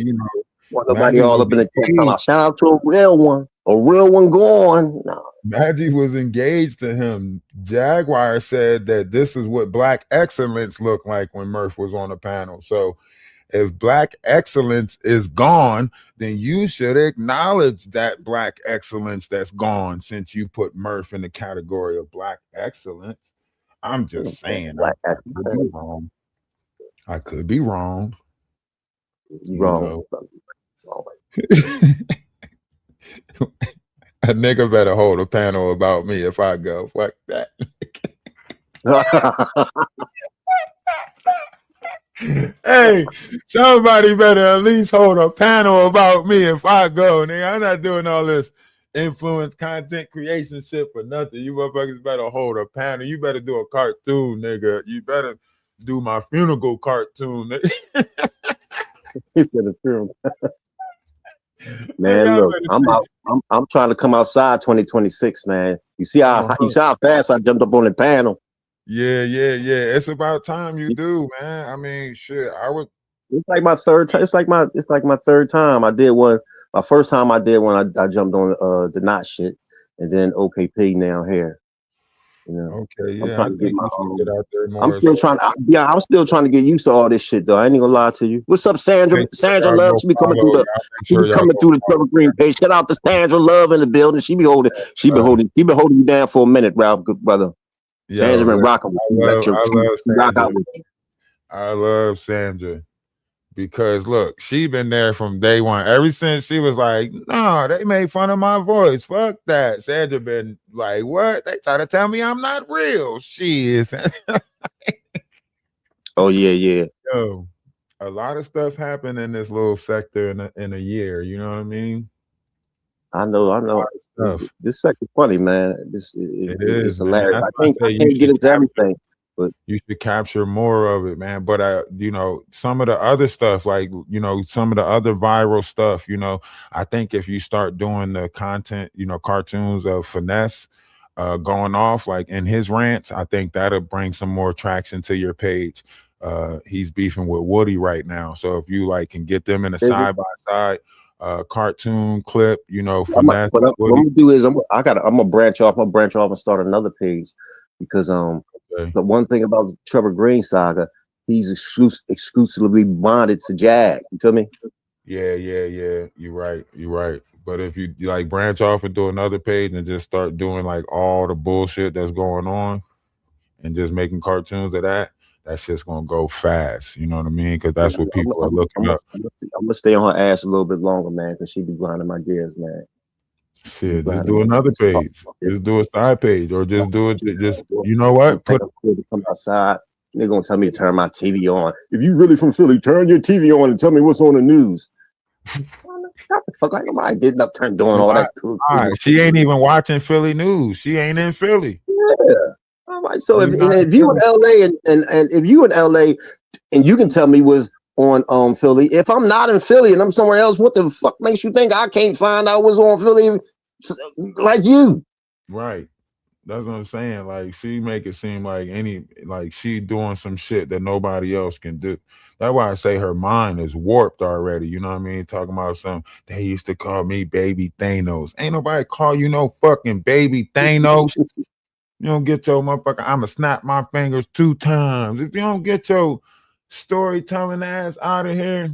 Nobody all up in the chat talking about shout out to a real one gone. No. Magic was engaged to him. Jaguar said that this is what black excellence looked like when Murph was on the panel. So if black excellence is gone, then you should acknowledge that black excellence that's gone since you put Murph in the category of black excellence. I'm just saying, I could be wrong. I could be wrong. Wrong. A nigga better hold a panel about me if I go. Fuck that. Hey, somebody better at least hold a panel about me if I go, nigga. I'm not doing all this influence content creation shit for nothing. You motherfuckers better hold a panel. You better do a cartoon, nigga. You better do my funeral cartoon, nigga. He said a funeral. Man, look, I'm trying to come outside 2026, man. You see how fast I jumped up on the panel. Yeah. It's about time you do, man. I mean, shit. It's like my third time. It's like my third time. I did one. My first time I did one. I jumped on the knot shit, and then OKP now here. Okay, yeah. I'm trying to get out there more. I'm still trying to get used to all this shit though. I ain't gonna lie to you. What's up, Sandra? Sandra Love. She be coming through the Trevor Green page. Shout out to Sandra Love in the building. She been holding you down for a minute, Ralph, good brother. Sandra been rocking with you. I love Sandra. Because look, she been there from day one. Ever since she was like, no, they made fun of my voice. Fuck that. Sandra been like, what? They try to tell me I'm not real. She is. Oh, yeah. Yo, a lot of stuff happened in this little sector in a year. You know what I mean? I know. This sector's funny, man. It is hilarious. I can't get into everything. But you should capture more of it, man. But some of the other stuff, like some of the other viral stuff, I think if you start doing the content, cartoons of Finesse going off like in his rants, I think that'll bring some more traction to your page. He's beefing with Woody right now, so if you can get them in a side by side cartoon clip, Finesse. What I'm gonna do is I'm gonna branch off. And start another page because the one thing about the Trevor Green saga, he's exclusively bonded to Jag. You feel me? Yeah. You're right. But if you branch off and do another page and just start doing all the bullshit that's going on and just making cartoons of that shit's gonna go fast. You know what I mean? Because that's what people are looking up. I'm gonna stay on her ass a little bit longer, man, because she be grinding my gears, man. Shit, just do another page. Just do a side page, or just do it. Just you know what? Come outside. They're gonna tell me to turn my TV on. If you really from Philly, turn your TV on and tell me what's on the news. What the fuck? Nobody getting up, doing all that. All right. She ain't even watching Philly news. She ain't in Philly. Yeah. All right. So if you in LA and if you in LA and you can tell me what's on Philly, if I'm not in Philly and I'm somewhere else, what the fuck makes you think I can't find out what's on Philly like you? Right. That's what I'm saying. She make it seem like she doing some shit that nobody else can do. That's why I say her mind is warped already. You know what I mean? Talking about they used to call me baby Thanos. Ain't nobody call you no fucking baby Thanos. You don't get your motherfucker, I'ma snap my fingers 2 times. If you don't get your storytelling ass out of here.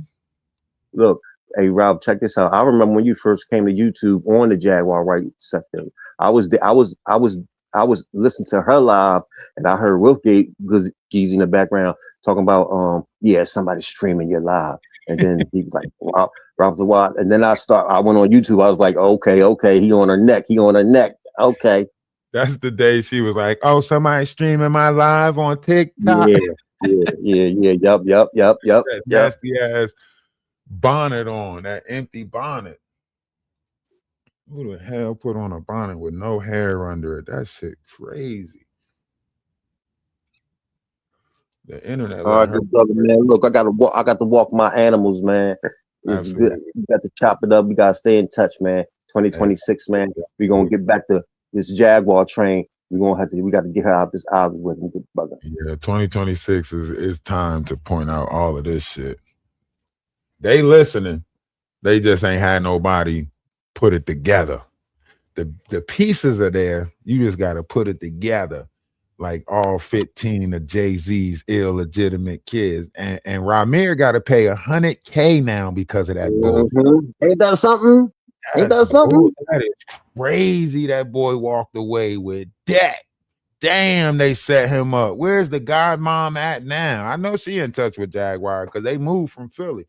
Look, hey Ralph, check this out. I remember when you first came to YouTube on the Jaguar Right sector. I was listening to her live, and I heard Wolfgate Geezy in the background talking about somebody's streaming your live. And then he was like, RalphdaWise. And then I went on YouTube. I was like, okay, he on her neck. Okay. That's the day she was like, "Oh, somebody streaming my live on TikTok." Yeah. Yeah. Yep. That nasty ass bonnet on, that empty bonnet. Who the hell put on a bonnet with no hair under it? That shit crazy. The internet All let right, her. good brother, man. Look, I got to walk my animals, man. It's good. Absolutely. We got to chop it up. We got to stay in touch, man. 2026, man. We're gonna get back to this Jaguar train. We got to get her out this algorithm, good brother. Yeah, 2026 is time to point out all of this shit. They listening. They just ain't had nobody put it together. The pieces are there. You just got to put it together, like all 15 of Jay-Z's illegitimate kids. And Ramir got to pay $100K now because of that bull. Ain't that something? Ain't that something? That is crazy. That boy walked away with that. Damn, they set him up. Where's the godmom at now? I know she in touch with Jaguar because they moved from Philly.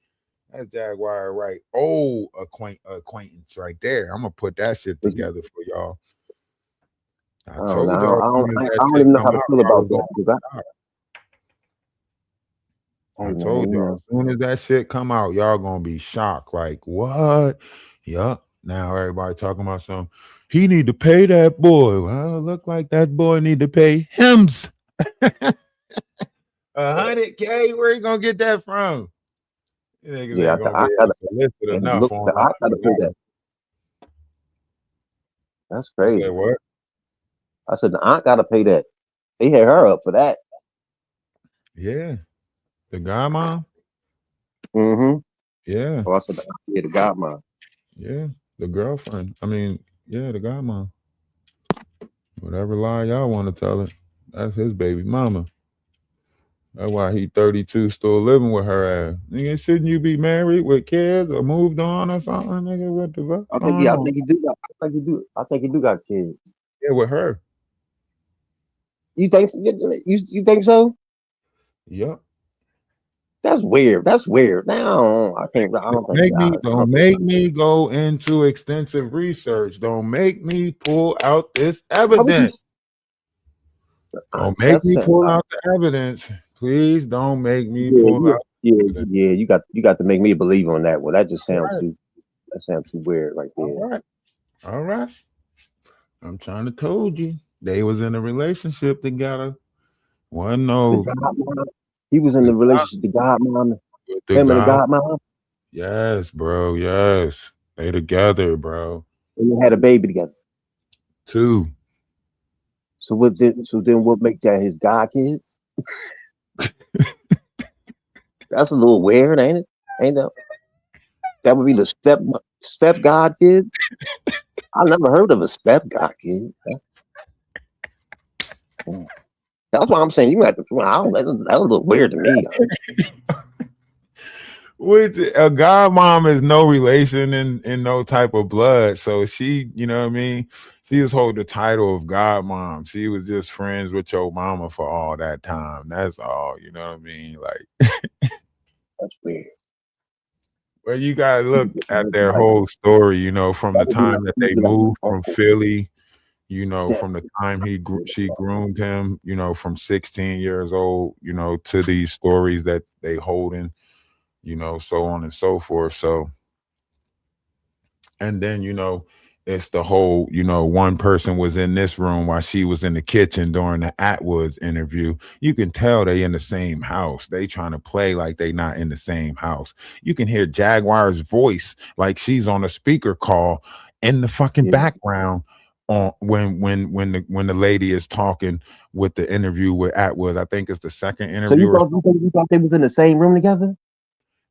That's Jaguar, right? Old acquaintance right there. I'm gonna put that shit together for y'all. I told y'all. I don't even know how to feel about that because I told y'all, as soon as that shit come out, y'all gonna be shocked. Like, what? Yup. Now everybody talking about something. He need to pay that boy. Well, it look like that boy need to pay hims. $100K. Where you gonna get that from? Yeah, I gotta pay that. That's crazy. You said what? I said the aunt gotta pay that. They hit her up for that. Yeah. The godmom? Mm-hmm. Yeah. Oh, I said the godmom. Yeah. The girlfriend. I mean, yeah, the godmom. Whatever lie y'all want to tell it. That's his baby mama. That's why he 32 still living with her ass. Nigga, shouldn't you be married with kids or moved on or something? Nigga, what the fuck? I think he do got kids. Yeah, with her. You think you think so? Yep. That's weird. Now I can't. I don't think. Don't make me go into extensive research. Don't make me pull out this evidence. Don't make me pull out the evidence. Please don't make me pull out. Yeah. You got to make me believe on that one. That just sounds too. That sounds too weird right there. All right. I'm trying to told you they was in a relationship together. One no. He was in the relationship. The godmom. Him and the godmom. Yes, bro. Yes, they together, bro. And they had a baby together. 2. So then what make that his god kids? That's a little weird, ain't it? Ain't that? That would be the step god kids. I never heard of a step god kid. That's why I'm saying you have to. That was a little weird to me. With a godmom is no relation in no type of blood, so she, you know what I mean. She just hold the title of godmom. She was just friends with your mama for all that time. That's all, you know what I mean. Like that's weird. Well, you gotta look at their whole story, you know, from the time that they moved from Philly. You know, from the time she groomed him, you know, from 16 years old, you know, to these stories that they holding, you know, so on and so forth. So, and then, you know, it's the whole, you know, one person was in this room while she was in the kitchen during the Atwoods interview. You can tell they in the same house. They trying to play like they not in the same house. You can hear Jaguar's voice like she's on a speaker call in the fucking background on when the lady is talking with the interview with Atwoods. I think it's the second interview. So you thought they was in the same room together?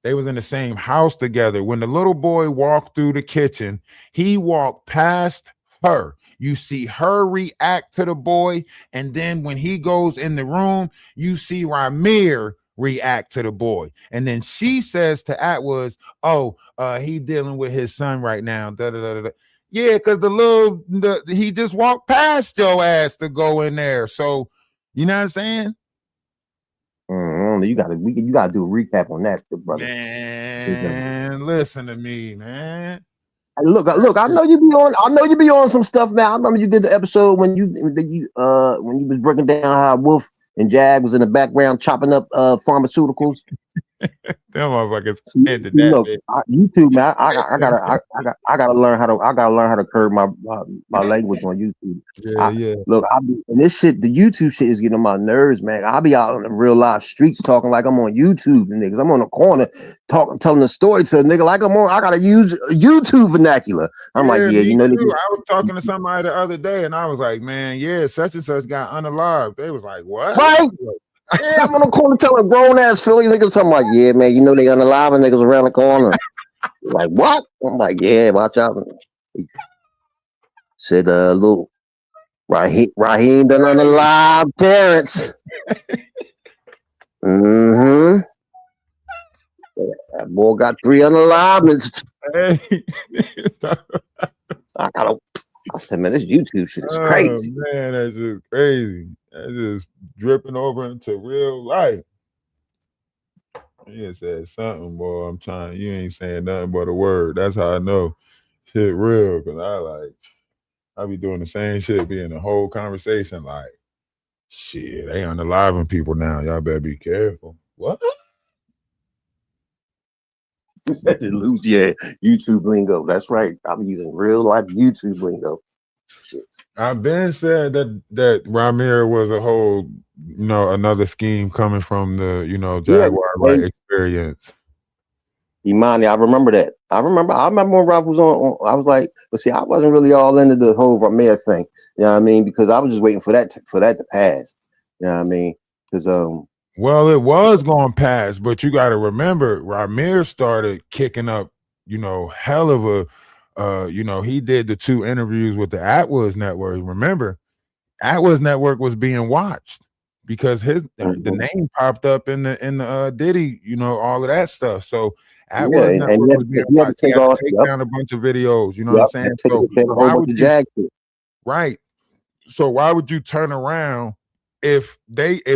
They was in the same house together. When the little boy walked through the kitchen, he walked past her. You see her react to the boy, and then when he goes in the room, you see Ramir react to the boy. And then she says to Atwoods, "Oh, he dealing with his son right now." Da, da, da, da. Yeah, because he just walked past your ass to go in there. So you know what I'm saying? You gotta do a recap on that, brother. Man, listen to me, man. Look, I know you be on. I know you be on some stuff, man. I remember you did the episode when you was breaking down how Wolf and Jag was in the background chopping up pharmaceuticals. Them motherfuckers See, ended that look, bitch. YouTube, man. I gotta learn how to curb my language on YouTube. Yeah, yeah. Look, and this shit, the YouTube shit is getting on my nerves, man. I'll be out on the real live streets talking like I'm on YouTube, and niggas. I'm on the corner talking, telling the story to a nigga like I'm on. I gotta use YouTube vernacular. I'm like, Yeah, yeah, me you know, too. nigga, I was talking to somebody the other day, and I was like, "Man, yeah, such and such got unalived." They was like, "What?" right? Yeah, I'm on the corner telling grown ass Philly niggas. I'm like, yeah, man, you know they unalive and niggas around the corner. Like what? I'm like, yeah, watch out. Said, look, Raheem done unalive Terrence. Mm-hmm. That boy got 3 unaliveness. Hey. I said, man, this YouTube shit is Oh crazy. man, that's just crazy. That's just dripping over into real life. You said something, boy. I'm trying. You ain't saying nothing but a word. That's how I know shit real. Cause I be doing the same shit, be in the whole conversation like, shit, they unaliving people now. Y'all better be careful. What? You said to lose your YouTube lingo. That's right. I'm using real life YouTube lingo. Shit. I've been said that Ramir was a whole, another scheme coming from the, Yeah, Jaguar hey, right experience. Imani, I remember that. I remember when Ralph was on. I was like, but see, I wasn't really all into the whole Ramir thing. You know what I mean? Because I was just waiting for that to pass. You know what I mean? Because Well, it was going past, but you got to remember, Ramir started kicking up, hell of a, he did the 2 interviews with the Atwood Network. Remember, Atwood Network was being watched because the name popped up in the Diddy, all of that stuff. So yeah, Atwood and Network was being he had to watched. He take had off. to take Yep, down a bunch of videos. You know what I'm yep. saying? Had to So take a whole why bunch would of you? Jag shit. Right. So why would you turn around if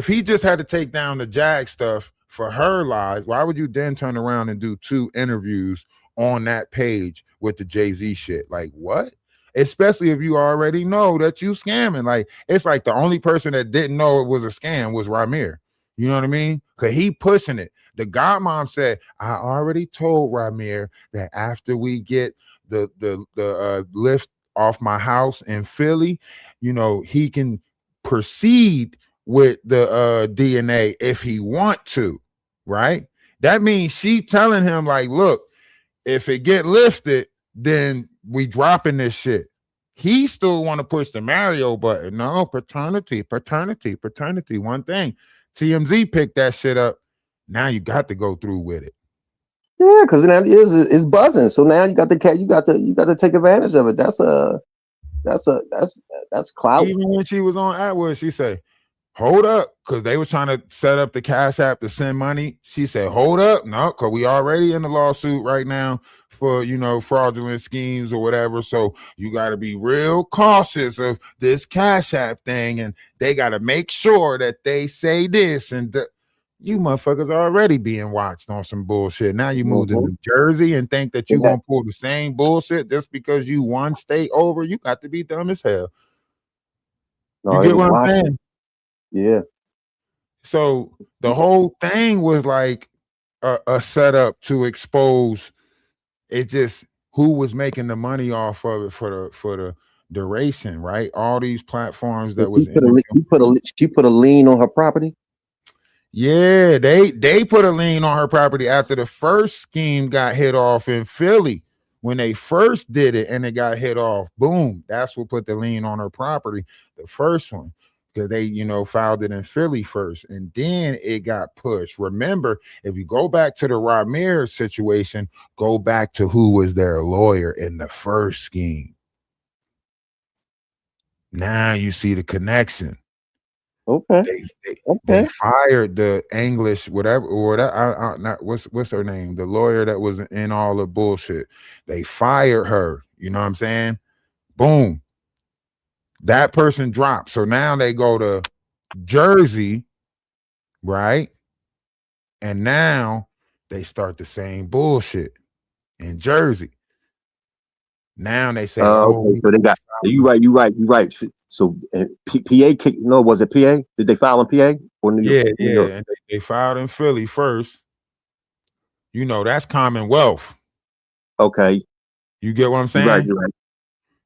he just had to take down the Jag stuff for her lies? Why would you then turn around and do 2 interviews on that page with the Jay-Z shit? Like what? Especially if you already know that you scamming. Like it's like the only person that didn't know it was a scam was Ramir. You know what I mean? Cause he pushing it. The godmom said, I already told Ramir that after we get the lift off my house in Philly, he can proceed with the DNA if he want to, right? That means she telling him like, look, if it get lifted, then we dropping this shit. He still want to push the Mario button. No, paternity. One thing. TMZ picked that shit up. Now you got to go through with it. Yeah, because now it's buzzing. So now you got to take advantage of it. That's clout. Even when she was on Atwood, she said, hold up, because they was trying to set up the Cash App to send money. She said, hold up, no, because we already in the lawsuit right now for, fraudulent schemes or whatever. So you got to be real cautious of this Cash App thing, and they got to make sure that they say this and you motherfuckers are already being watched on some bullshit. Now you moved to New Jersey and think that you're going to pull the same bullshit just because you one state over. You got to be dumb as hell. No, You get what I'm saying? Yeah. So the whole thing was like a setup to expose it, just who was making the money off of it for the duration, right? All these platforms that was she put a lien on her property. Yeah, they put a lien on her property after the first scheme got hit off in Philly. When they first did it and it got hit off, boom, that's what put the lien on her property, the first one, because they, filed it in Philly first, and then it got pushed. Remember, if you go back to the Ramirez situation, go back to who was their lawyer in the first scheme. Now you see the connection. Okay. They fired the English, whatever, or that. Not what's her name? The lawyer that was in all the bullshit. They fired her. You know what I'm saying? Boom. That person dropped. So now they go to Jersey, right? And now they start the same bullshit in Jersey. Now they say, oh, Okay. So they got you right. So PA, no, was it PA? Did they file in PA or New York? yeah, New yeah. York. And they filed in Philly first. You know, that's Commonwealth. Okay. You get what I'm You're right. saying? You're right.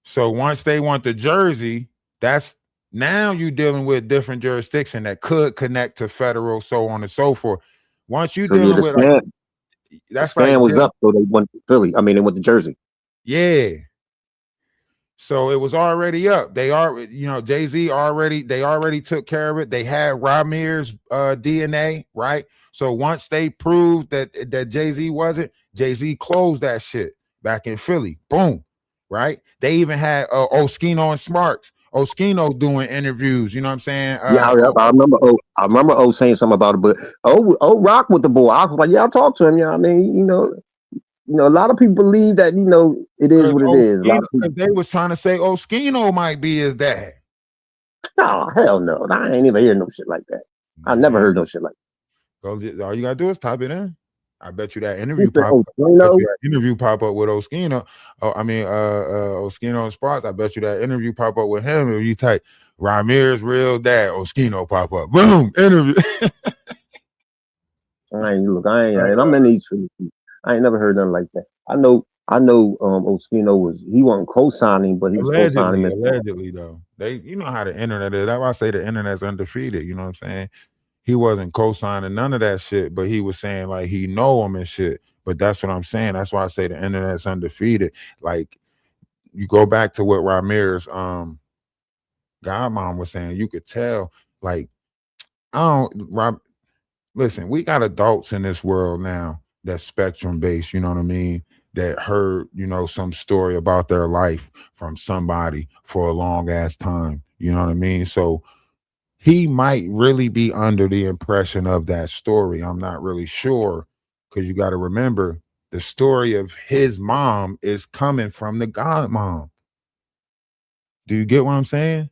So once they want the Jersey, that's now you dealing with different jurisdiction that could connect to federal, so on and so forth. Once you So yeah, dealing with like the that's scan like was up, so they went to Philly. I mean, they went to Jersey. yeah. So it was already up. They are, you know, Jay-Z already took care of it. They had Ramir's DNA, right? So once they proved that Jay-Z wasn't, Jay-Z closed that shit back in Philly. Boom. Right? They even had Oskino and Smarks. Oskino doing interviews, you know what I'm saying? Yeah, I remember. I remember. Saying something about it, but rock with the boy. I was like, yeah, I'll talk to him. Yeah, I mean, a lot of people believe that it is what it is. A lot of people. They was trying to say Oskino might be his dad. Oh hell no! I ain't even hear no shit like that. I never heard no shit like that. All you gotta do is type it in. I bet you that You interview said pop up. Oskino? Interview pop up with Oskino. Oh, I mean, Oskino and Sparks. I bet you that interview pop up with him. If you type Ramirez real dad, Oskino pop up. Boom, interview. And I'm in these streets. I ain't never heard nothing like that. I know. Oskino he wasn't co-signing, but he was co-signing. Allegedly though. You know how the internet is. That's why I say the internet's undefeated. You know what I'm saying? He wasn't co-signing none of that shit, but he was saying like he know him and shit. But that's what I'm saying. That's why I say the internet's undefeated. Like you go back to what Ramirez godmom was saying, you could tell, like, listen, we got adults in this world now that's spectrum based, you know what I mean? That heard, some story about their life from somebody for a long ass time. You know what I mean? So he might really be under the impression of that story. I'm not really sure because you got to remember the story of his mom is coming from the godmom. Do you get what I'm saying?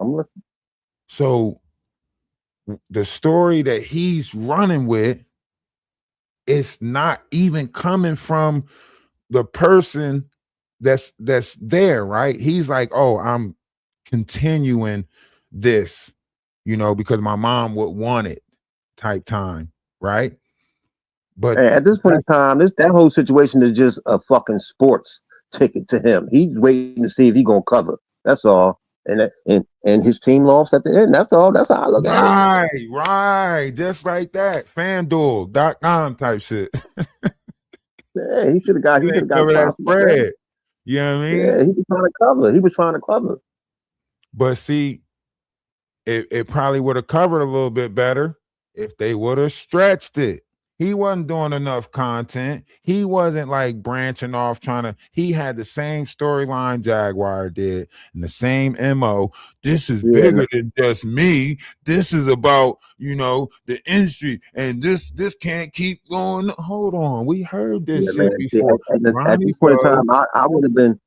I'm listening. So the story that he's running with is not even coming from the person that's there, right? He's like, oh, I'm continuing this, because my mom would want it type time, right? But And at this point in time, that whole situation is just a fucking sports ticket to him. He's waiting to see if he gonna cover. That's all. And his team lost at the end. That's all. That's how I look at it. Right. Just like that. FanDuel.com type shit. Yeah, he should have got that spread. You know what I mean? Yeah, he was trying to cover. He was trying to cover. But see, it probably would have covered a little bit better if they would have stretched it. He wasn't doing enough content. He wasn't like branching off he had the same storyline Jaguar did and the same MO. This is bigger than just me. This is about, the industry, and this can't keep going. Hold on. We heard this shit before. At this point in time, I would have been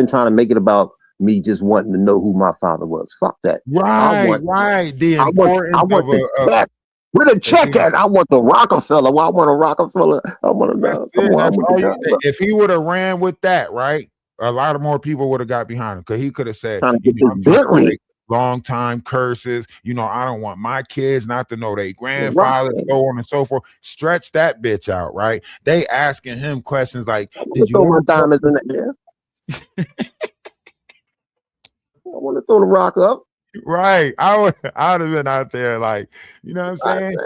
trying to make it about me just wanting to know who my father was. Fuck that. Right. The importance of where the check at? I want the Rockefeller. Well, I want a Rockefeller. I want to know. Come on, if he would have ran with that, right? A lot of more people would have got behind him because he could have said, long time curses. I don't want my kids not to know their grandfather, so on and so forth. Stretch that bitch out, right? They asking him questions like, "Did you throw my diamonds in the air?" I want to throw the rock up. Right. I would have been out there like, you know what I'm saying?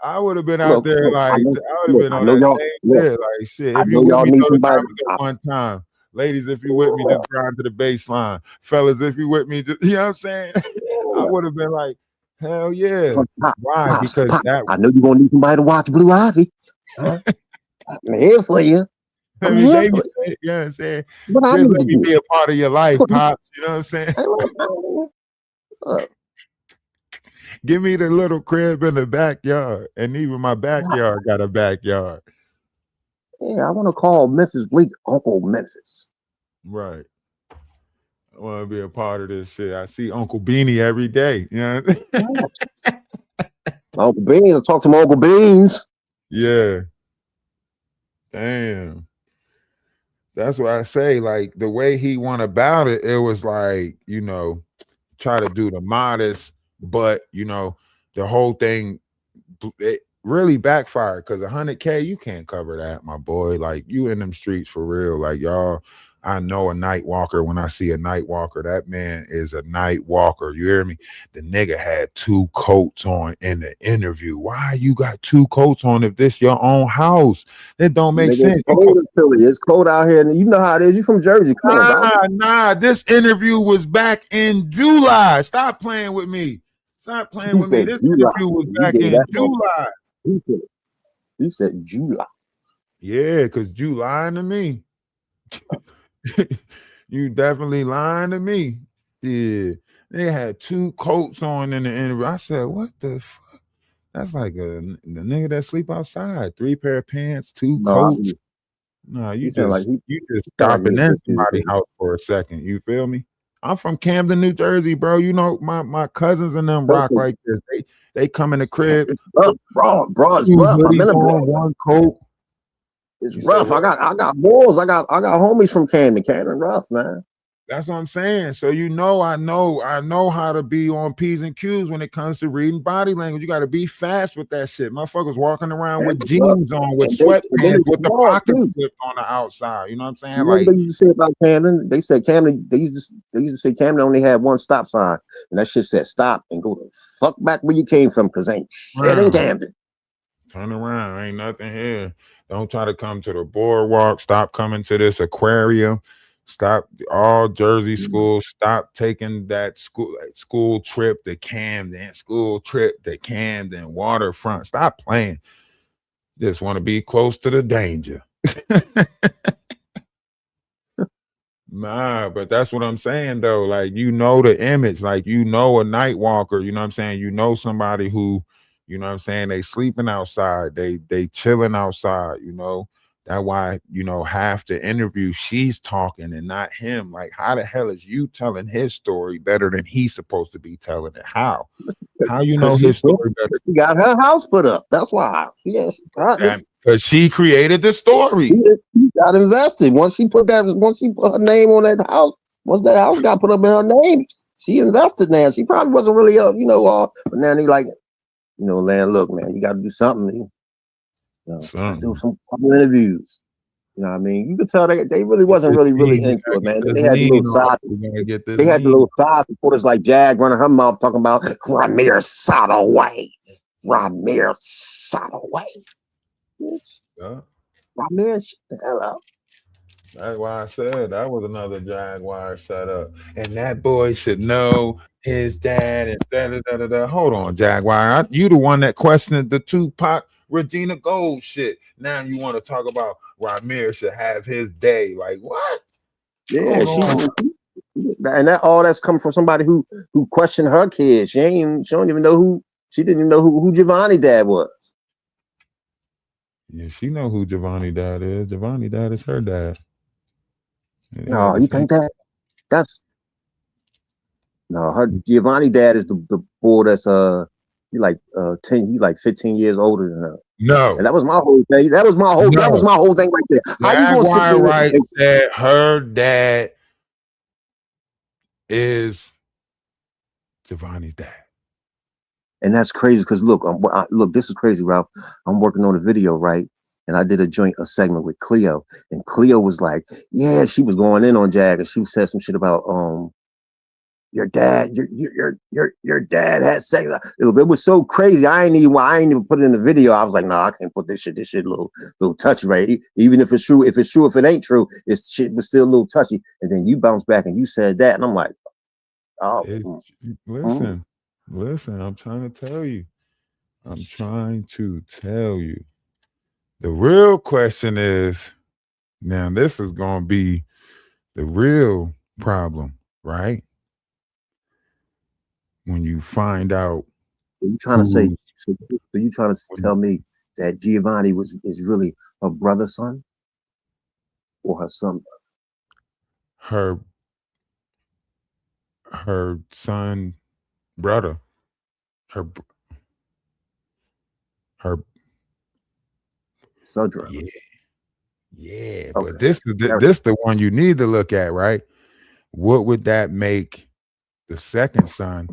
I would have been out there like, I would have been on that same shit. Like, shit, if you with me, throw the one time. Ladies, if you with me, just grind to the baseline. Fellas, if you with me, just, you know what I'm saying? I would have been like, hell yeah. Why? Because I know you're going to need somebody to watch Blue Ivy. I'm here for you. I'm here for you. You know what I'm saying? But I let me be a part of your life, Pops. You know what I'm saying? Give me the little crib in the backyard. And even my backyard got a backyard. Yeah, I want to call Memphis Bleak Uncle Memphis. Right. I want to be a part of this shit. I see Uncle Beanie every day. You know what I mean? Uncle Beans. I talk to my Uncle Beans. Yeah. Damn. That's what I say. Like the way he went about it, it was like, try to do the modest, but the whole thing it really backfired because 100K, you can't cover that, my boy. Like you in them streets for real. Like y'all, I know a night walker. When I see a night walker, that man is a night walker. You hear me? The nigga had 2 coats on in the interview. Why you got 2 coats on if this your own house? That don't make Nigga, it's sense. cold in Philly. It's cold out here, and you know how it is. You from Jersey? Come on, Ralph. Nah. This interview was back in July. Stop playing with me. Stop playing He with me. said This July. interview was You back gave in that July. He said July. Yeah, because you lying to me. You definitely lying to me. Yeah. They had 2 coats on in the interview. I said, what the fuck? That's like the nigga that sleep outside. 3 pair of pants, 2 No, coats. No, he sound like you just he sound like stopping niggas in confused. somebody's house for a second. You feel me? I'm from Camden, New Jersey, bro. You know, my cousins and them rock like this. They come in the crib, It's rough, bro. It's 2 rough. I've hoodies been abroad. on, 1 coat. It's You say rough. what? I got balls. I got homies from Camden. Camden rough, man. That's what I'm saying. So I know how to be on P's and Q's when it comes to reading body language. You got to be fast with that shit. Motherfuckers walking around with Camden's rough. jeans on, with And then sweatpants, it's with the hard pockets too. flipped on the outside. You know what I'm saying? You know what Like, they used to say about Camden? They said Camden. They used to say Camden only had one stop sign, and that shit said stop and go the fuck back where you came from, cause ain't shit in wow, Camden. turn around. Ain't nothing here. Don't try to come to the boardwalk. Stop coming to this aquarium. Stop all Jersey schools. Stop taking that school trip to Camden. School trip to Camden waterfront. Stop playing. Just want to be close to the danger. Nah, but that's what I'm saying though. Like, the image, like, a night walker, you know what I'm saying? Somebody who, they sleeping outside, they chilling outside, That's why, half the interview she's talking and not him. Like, how the hell is you telling his story better than he's supposed to be telling it? How? How you know Cause his story better? she got her house put up. That's why. Yes, Because she created the story. she got invested. Once she put her name on that house, once that house got put up in her name, she invested now. She probably wasn't really but now they like, man, look, man, you got to do something. Let's do some couple interviews. You know what I mean? You could tell they really wasn't really into it, man. They had the little side. They had the little side supporters like Jag running her mouth talking about Ramir Sadaway. Ramir Sadaway. Yeah. Ramir, shut the hell up. That's why I said that was another Jaguar setup. And that boy should know his dad and da-da-da-da-da. Hold on, Jaguar. You the one that questioned the Tupac Regina Gold shit. Now you want to talk about Ramir should have his day. Like, what? Yeah, and that's coming from somebody who questioned her kids. She don't even know she didn't even know who Giovanni dad was. Yeah, she know who Giovanni dad is. Giovanni dad is her dad. No, you think that's her Giovanni dad is the boy that's he like 15 years older than her. No. And that was my whole thing. That was my whole thing right there. How you gonna sit there right that her dad is Giovanni's dad? And that's crazy because look, this is crazy, Ralph. I'm working on a video, right? And I did a segment with Cleo, and Cleo was like, "Yeah," she was going in on Jag, and she said some shit about your dad, your dad had sex. It was so crazy. I ain't even put it in the video. I was like, "Nah, I can't put this shit. This shit a little touchy, right? Even if it's true, if it ain't true, it's shit was still a little touchy." And then you bounce back and you said that, and I'm like, "Oh, Listen, I'm trying to tell you. The real question is, now this is going to be the real problem, right? When you find out. you trying to say? So you trying to tell me that Giovanni is really her brother's son, or her son? Her son, brother, her Sudra. yeah. Yeah, Okay. but this the one you need to look at, right? What would that make the second son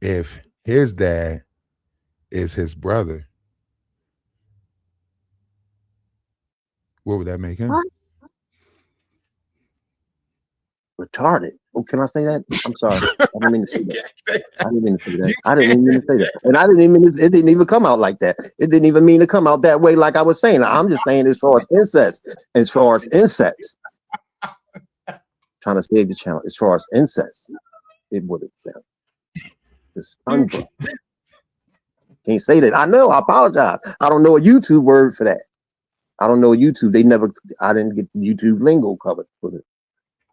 if his dad is his brother? What would that make him? What? Retarded. Oh, can I say that? I'm sorry. I didn't mean to say You that. can't say I that. didn't mean to say that. You I didn't can't. even mean to say that. And I didn't even it didn't even come out like that. It didn't even mean to come out that way like I was saying. I'm just saying as far as incest. As far as incest. Trying to save the channel. As far as incest, it would have sounded. The son You brother. Can't say that. I know, I apologize. I don't know a YouTube word for that. I don't know YouTube. I didn't get the YouTube lingo covered for it.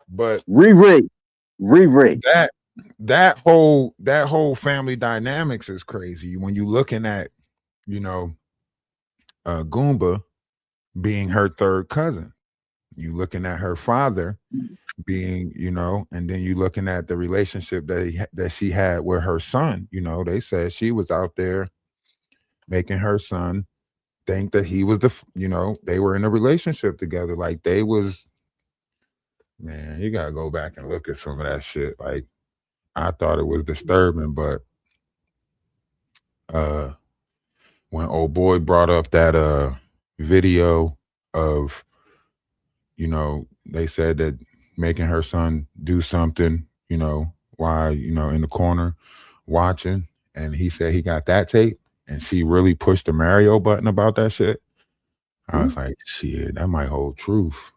But Re-rig. that that whole family dynamics is crazy when you looking at, you know, Goomba being her third cousin. You looking at her father being, you know, and then you looking at the relationship that she had with her son. You know, they said she was out there making her son think that he was you know, they were in a relationship together. Like they was, man, you gotta go back and look at some of that shit. Like I thought it was disturbing, but uh when old boy brought up that video of, you know, they said that making her son do something, you know, while, you know, in the corner watching, and he said he got that tape and she really pushed the Mario button about that shit. I was like, shit, that might hold truth.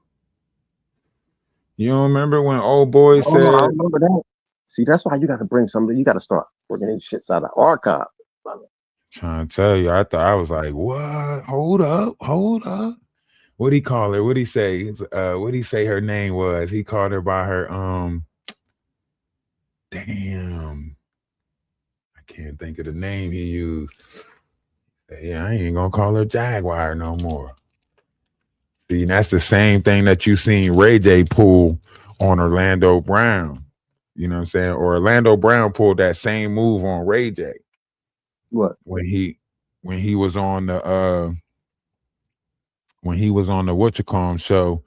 You don't remember when old boy Oh, I said, remember that. See, that's why you got to bring something. You got to start bringing these shits out of archive. trying to tell you, I was like, what? Hold up. What'd he call her? What'd he say? What'd he say her name was? He called her by her damn. I can't think of the name he used. Yeah, I ain't gonna call her Jaguar no more. See, that's the same thing that you seen Ray J pull on Orlando Brown. You know what I'm saying? Or Orlando Brown pulled that same move on Ray J. What? When he was on the Whatchacom show,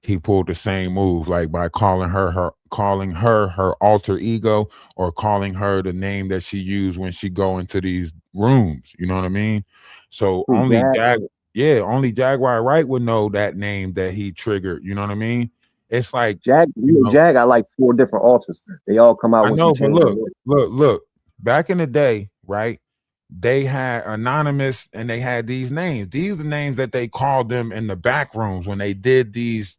he pulled the same move, like by calling her alter ego, or calling her the name that she used when she go into these rooms. You know what I mean? So Who, Jack? only Jaguar Wright would know that name that he triggered. You know what I mean? It's like, Jag, you know, Jag got like 4 different altars. They all come out I when she know, but changed the name. look. Back in the day, right? They had anonymous, and they had these names. These are the names that they called them in the back rooms when they did these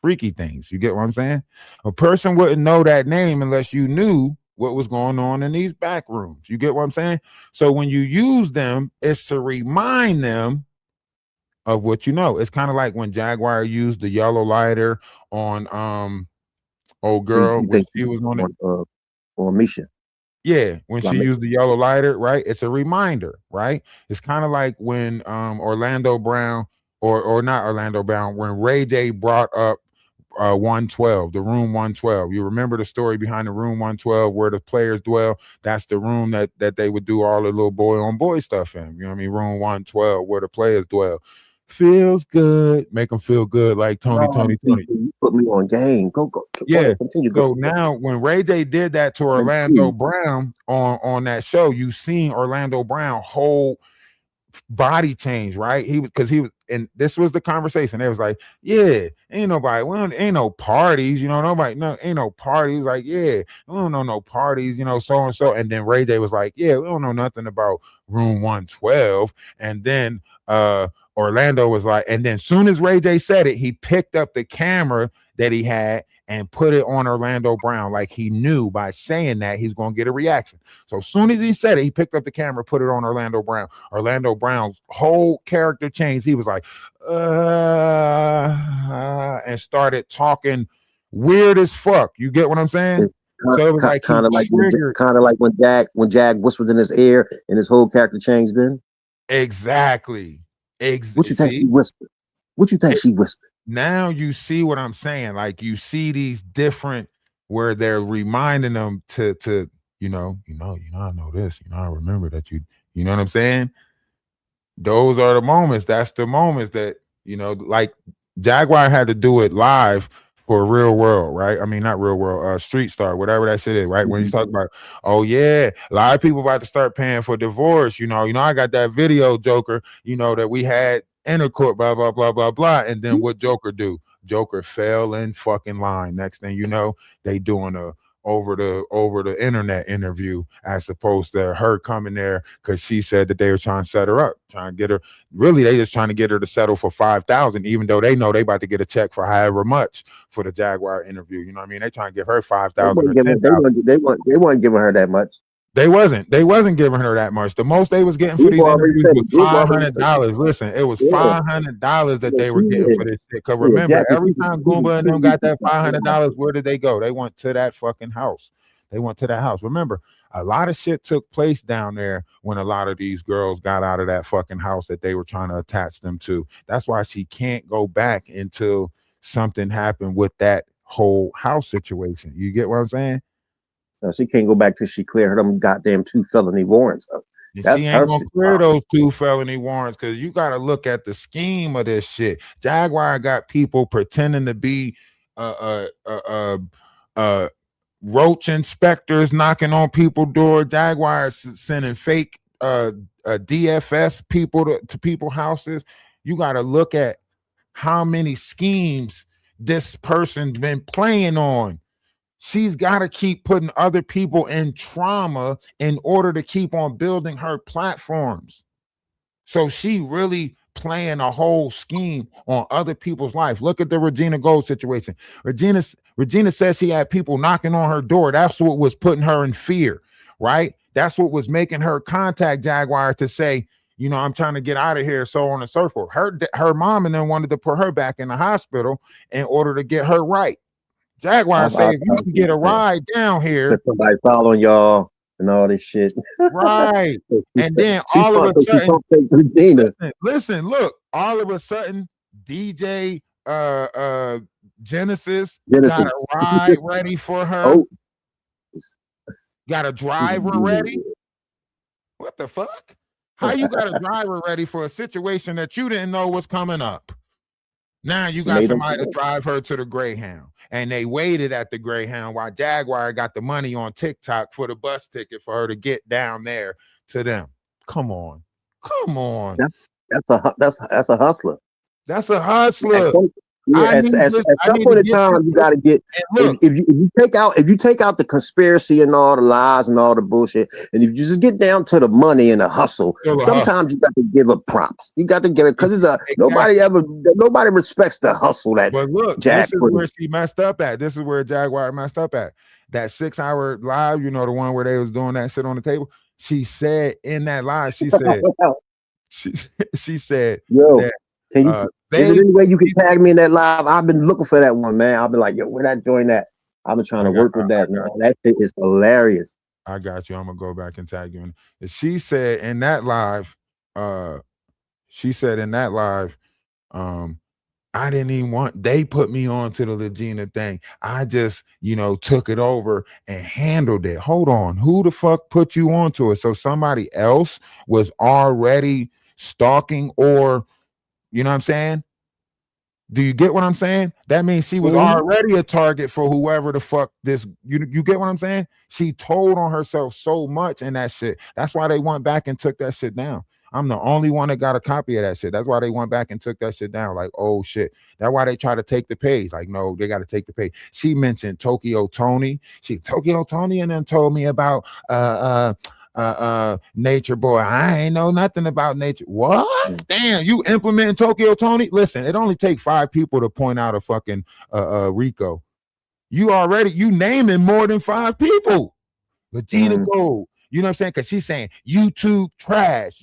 freaky things. You get what I'm saying? A person wouldn't know that name unless you knew what was going on in these back rooms. You get what I'm saying? So when you use them, it's to remind them of what you know. It's kind of like when Jaguar used the yellow lighter on old So girl you when think she was on it. or Misha? Yeah, when she Like, used the yellow lighter, right? It's a reminder, right? It's kind of like when Orlando Brown, or not Orlando Brown, when Ray J brought up 112, the room 112. You remember the story behind the room 112 where the players dwell? That's the room that they would do all the little boy on boy stuff in. You know what I mean? Room 112 where the players dwell. Feels good. Make them feel good like Tony, oh, Tony, Tony. you put me on game. Go Yeah. ahead, continue. Go. So now when Ray J did that to Let's Orlando see. Brown on that show, you seen Orlando Brown whole body change, right? He was, and this was the conversation. It was like, yeah, ain't nobody, well, ain't no parties, you know, nobody, no, ain't no parties. Like, yeah, we don't know no parties, you know, so and so. And then Ray J was like, yeah, we don't know nothing about room 112. And then Orlando was like, and then soon as Ray J said it, he picked up the camera that he had and put it on Orlando Brown, like he knew by saying that he's going to get a reaction. So as soon as he said it, he picked up the camera, put it on Orlando Brown. Orlando Brown's whole character changed. He was like, and started talking weird as fuck. You get what I'm saying? So it was like he Kind of like triggered. when Jag whispered in his ear and his whole character changed. Then Exactly. what you think she See, whispered? What you think she whispered? now you see what I'm saying. Like you see these different where they're reminding them to I know this, I remember that you know what I'm saying? Those are the moments. That's the moments that, like Jaguar had to do it live for Real World, right? I mean, not Real World, Street Star, whatever that shit is, right? When he's talking about, oh yeah, a lot of people about to start paying for divorce. I got that video, Joker, that we had intercourse, blah blah blah blah blah. And then what Joker do? Joker fell in fucking line. Next thing you know, they doing a over the internet interview as opposed to her coming there because she said that they were trying to set her up, trying to get her. Really, they just trying to get her to settle for 5,000, even though they know they about to get a check for however much for the Jaguar interview. You know what I mean? They trying to give her 5,000 or 10,000. They weren't giving her that much. They wasn't giving her that much. The most they was getting for these interviews was $500. Listen, it was $500 that they were getting for this shit. Because remember, every time Goomba and them got that $500, where did they go? They went to that fucking house. They went to that house. Remember, a lot of shit took place down there when a lot of these girls got out of that fucking house that they were trying to attach them to. That's why she can't go back until something happened with that whole house situation. You get what I'm saying? No, she can't go back till she clear them goddamn 2 felony warrants up. That's she ain't gonna clear those 2 felony warrants because you got to look at the scheme of this shit. Jaguar got people pretending to be roach inspectors knocking on people's door. Jaguar sending fake DFS people to people's houses. You got to look at how many schemes this person's been playing on. She's got to keep putting other people in trauma in order to keep on building her platforms. So she really playing a whole scheme on other people's life. Look at the Regina Gold situation. Regina says she had people knocking on her door. That's what was putting her in fear, right? That's what was making her contact Jaguar to say, I'm trying to get out of here, so on and so forth. Her mom and then wanted to put her back in the hospital in order to get her right. Jaguar say if you can get a ride down here, somebody following y'all and all this shit, right? And then all of a sudden, listen, look, all of a sudden, DJ Genesis got a ride ready for her. Got a driver ready. What the fuck? How you got a driver ready for a situation that you didn't know was coming up? Now you got somebody to drive her to the Greyhound. And they waited at the Greyhound while Jaguar got the money on TikTok for the bus ticket for her to get down there to them. Come on. That's a hustler. That's a hustler. At some point in time, you got to get. If you take out the conspiracy and all the lies and all the bullshit, and if you just get down to the money and the hustle, sometimes you got to give it props. You got to give it because nobody respects the hustle. But look, this is where she messed up at. This is where Jaguar messed up at. That 6-hour live, the one where they was doing that shit on the table. She said in that live, she said, "Yo, that, can you? Is there any way you can tag me in that live? I've been looking for that one, man. I've been like, yo, where that join that? I've been trying to work with that. That shit is hilarious. I got you. I'm gonna go back and tag you. She said in that live, I didn't even want, they put me on to the Legina thing. I just, took it over and handled it. Hold on. Who the fuck put you onto it? So somebody else was already stalking or, you know what I'm saying? Do you get what I'm saying? That means she was already a target for whoever the fuck this, you get what I'm saying? She told on herself so much in that shit. That's why they went back and took that shit down. I'm the only one that got a copy of that shit. That's why they went back and took that shit down. Like, oh shit. That's why they try to take the page. Like, no, they got to take the page. She mentioned Tokyo Tony. Tokyo Tony and them told me about Nature Boy. I ain't know nothing about Nature. What? Damn, you implementing Tokyo Tony? Listen, it only takes 5 people to point out a fucking Rico. You naming more than 5 people. Regina Gold. You know what I'm saying? Because she's saying YouTube trash.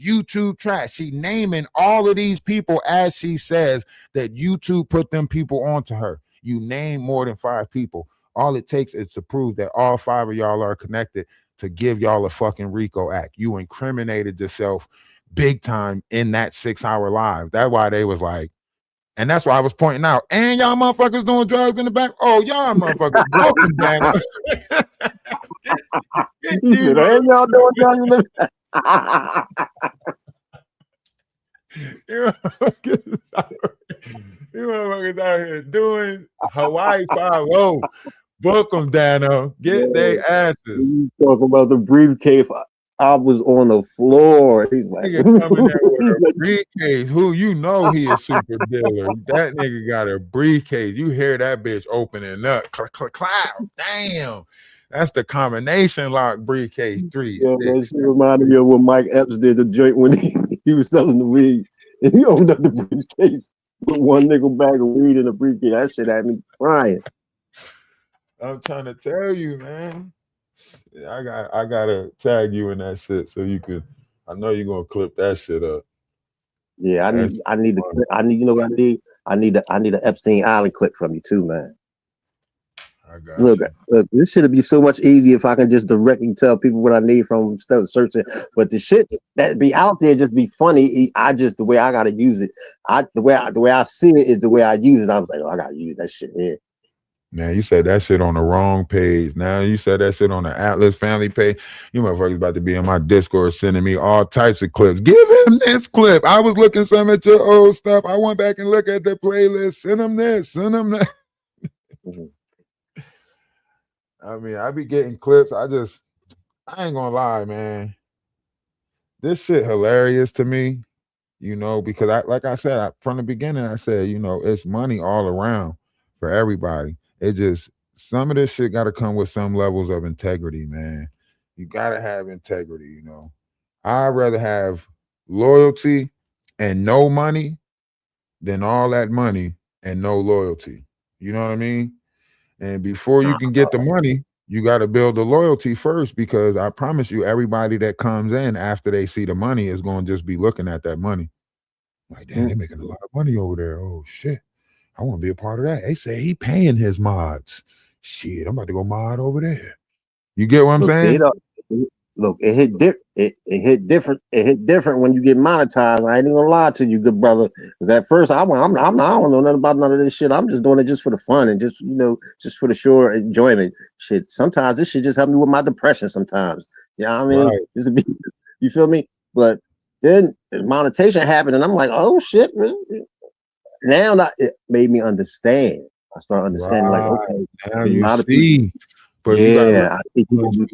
She naming all of these people as she says that YouTube put them people onto her. You name more than 5 people. All it takes is to prove that all 5 of y'all are connected to give y'all a fucking RICO act. You incriminated yourself big time in that 6-hour live. That's why they was like, and that's why I was pointing out, and y'all motherfuckers doing drugs in the back. Oh, y'all motherfuckers broken down. And y'all doing drugs in the back. You motherfuckers out here doing Hawaii 5-0. Book them, Dano. Get they asses. You talk about the briefcase. I was on the floor. He's like, Nigga coming there with a briefcase. Who you know he is super dealer. That nigga got a briefcase. You hear that bitch opening up. Cloud. Damn. That's the combination lock briefcase 3. yeah, that shit reminded me of when Mike Epps did the joint when he was selling the weed. And he opened up the briefcase with one nickel bag of weed in the briefcase. That shit had me crying. I'm trying to tell you, man. I gotta tag you in that shit so you can. I know you're gonna clip that shit up. Yeah, I need you know what I need? I need an Epstein Island clip from you too, man. I got Look, you. this should be so much easier if I can just directly tell people what I need from instead of searching. But the shit that be out there just be funny. The way I gotta use it. The way I see it is the way I use it. I was like, oh, I gotta use that shit here. Man, you said that shit on the wrong page. Now you said that shit on the Atlas family page. You motherfuckers about to be in my Discord sending me all types of clips. Give him this clip. I was looking some at your old stuff. I went back and looked at the playlist. Send him this. Send him that. I mean, I be getting clips. I ain't gonna lie, man. This shit hilarious to me, you know, because like I said, from the beginning, I said, you know, it's money all around for everybody. It just, some of this shit got to come with some levels of integrity, man. You got to have integrity, you know. I'd rather have loyalty and no money than all that money and no loyalty. You know what I mean? And before you can get the money, you got to build the loyalty first, because I promise you, everybody that comes in after they see the money is going to just be looking at that money. Like, damn, they're making a lot of money over there. Oh, shit. I want to be a part of that. They say he paying his mods. Shit, I'm about to go mod over there. You get what I'm saying? Look, it hit different. It hit different when you get monetized. I ain't even gonna lie to you, good brother. Because at first I don't know nothing about none of this shit. I'm just doing it just for the fun and just, you know, just for the sure enjoyment. Shit. Sometimes this shit just help me with my depression. Sometimes, you know what I mean? Right. Just to be, you feel me? But then monetization happened, and I'm like, oh shit. Now that it made me understand. I started understanding, like, okay, now a you lot of see. people. But Yeah, I think you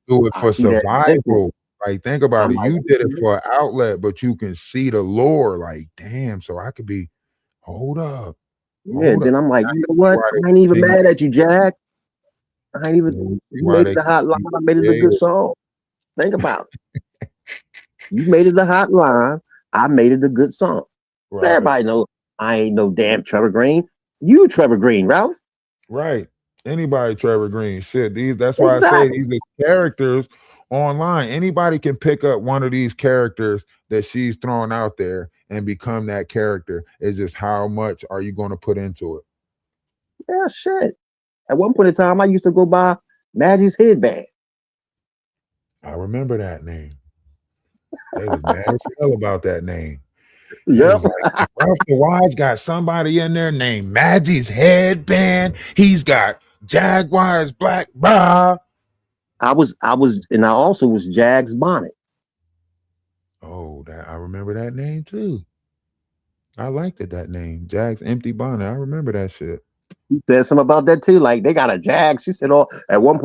do it for survival. Like, think about it. You did it for an outlet, but you can see the lore. Like, damn, so I could be, hold up. Yeah, then I'm like, you know what? I ain't even mad at you, Jack. I ain't even, you made it a hot line. I made it a good song. Think about it. You made it a hot line. I made it a good song. So everybody know I ain't no damn Trevor Green. You Trevor Green, Ralph. Right. Anybody Trevor Green. Shit. That's why I say these are characters online. Anybody can pick up one of these characters that she's throwing out there and become that character. It's just how much are you going to put into it? Yeah, shit. At one point in time, I used to go by Maggie's headband. I remember that name. They was mad as hell about that name. Yeah, like, RalphdaWise got somebody in there named Maggie's headband. He's got Jaguar's black bra. I also was Jag's bonnet. Oh, I remember that name too. I liked it, that name, Jag's empty bonnet. I remember that shit. She said something about that too. Like, they got a Jag. She said at one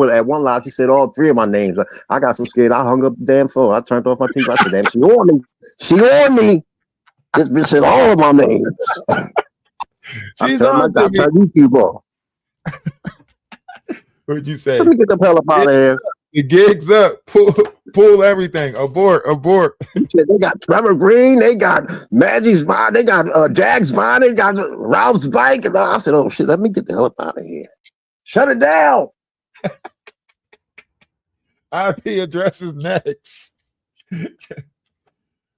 live, she said all three of my names. I got so scared, I hung up the damn phone. I turned off my TV. I said, damn, she on me. She on me. This bitch said all of my names. She's on to me. YouTube off. What'd you say? Let me get the hell up out of here. The gig's up. Pull everything. Abort. They got Trevor Green. They got Maggie's bike. They got Jag's bike. They got Ralph's bike. And I said, oh shit, let me get the hell up out of here. Shut it down. IP addresses next.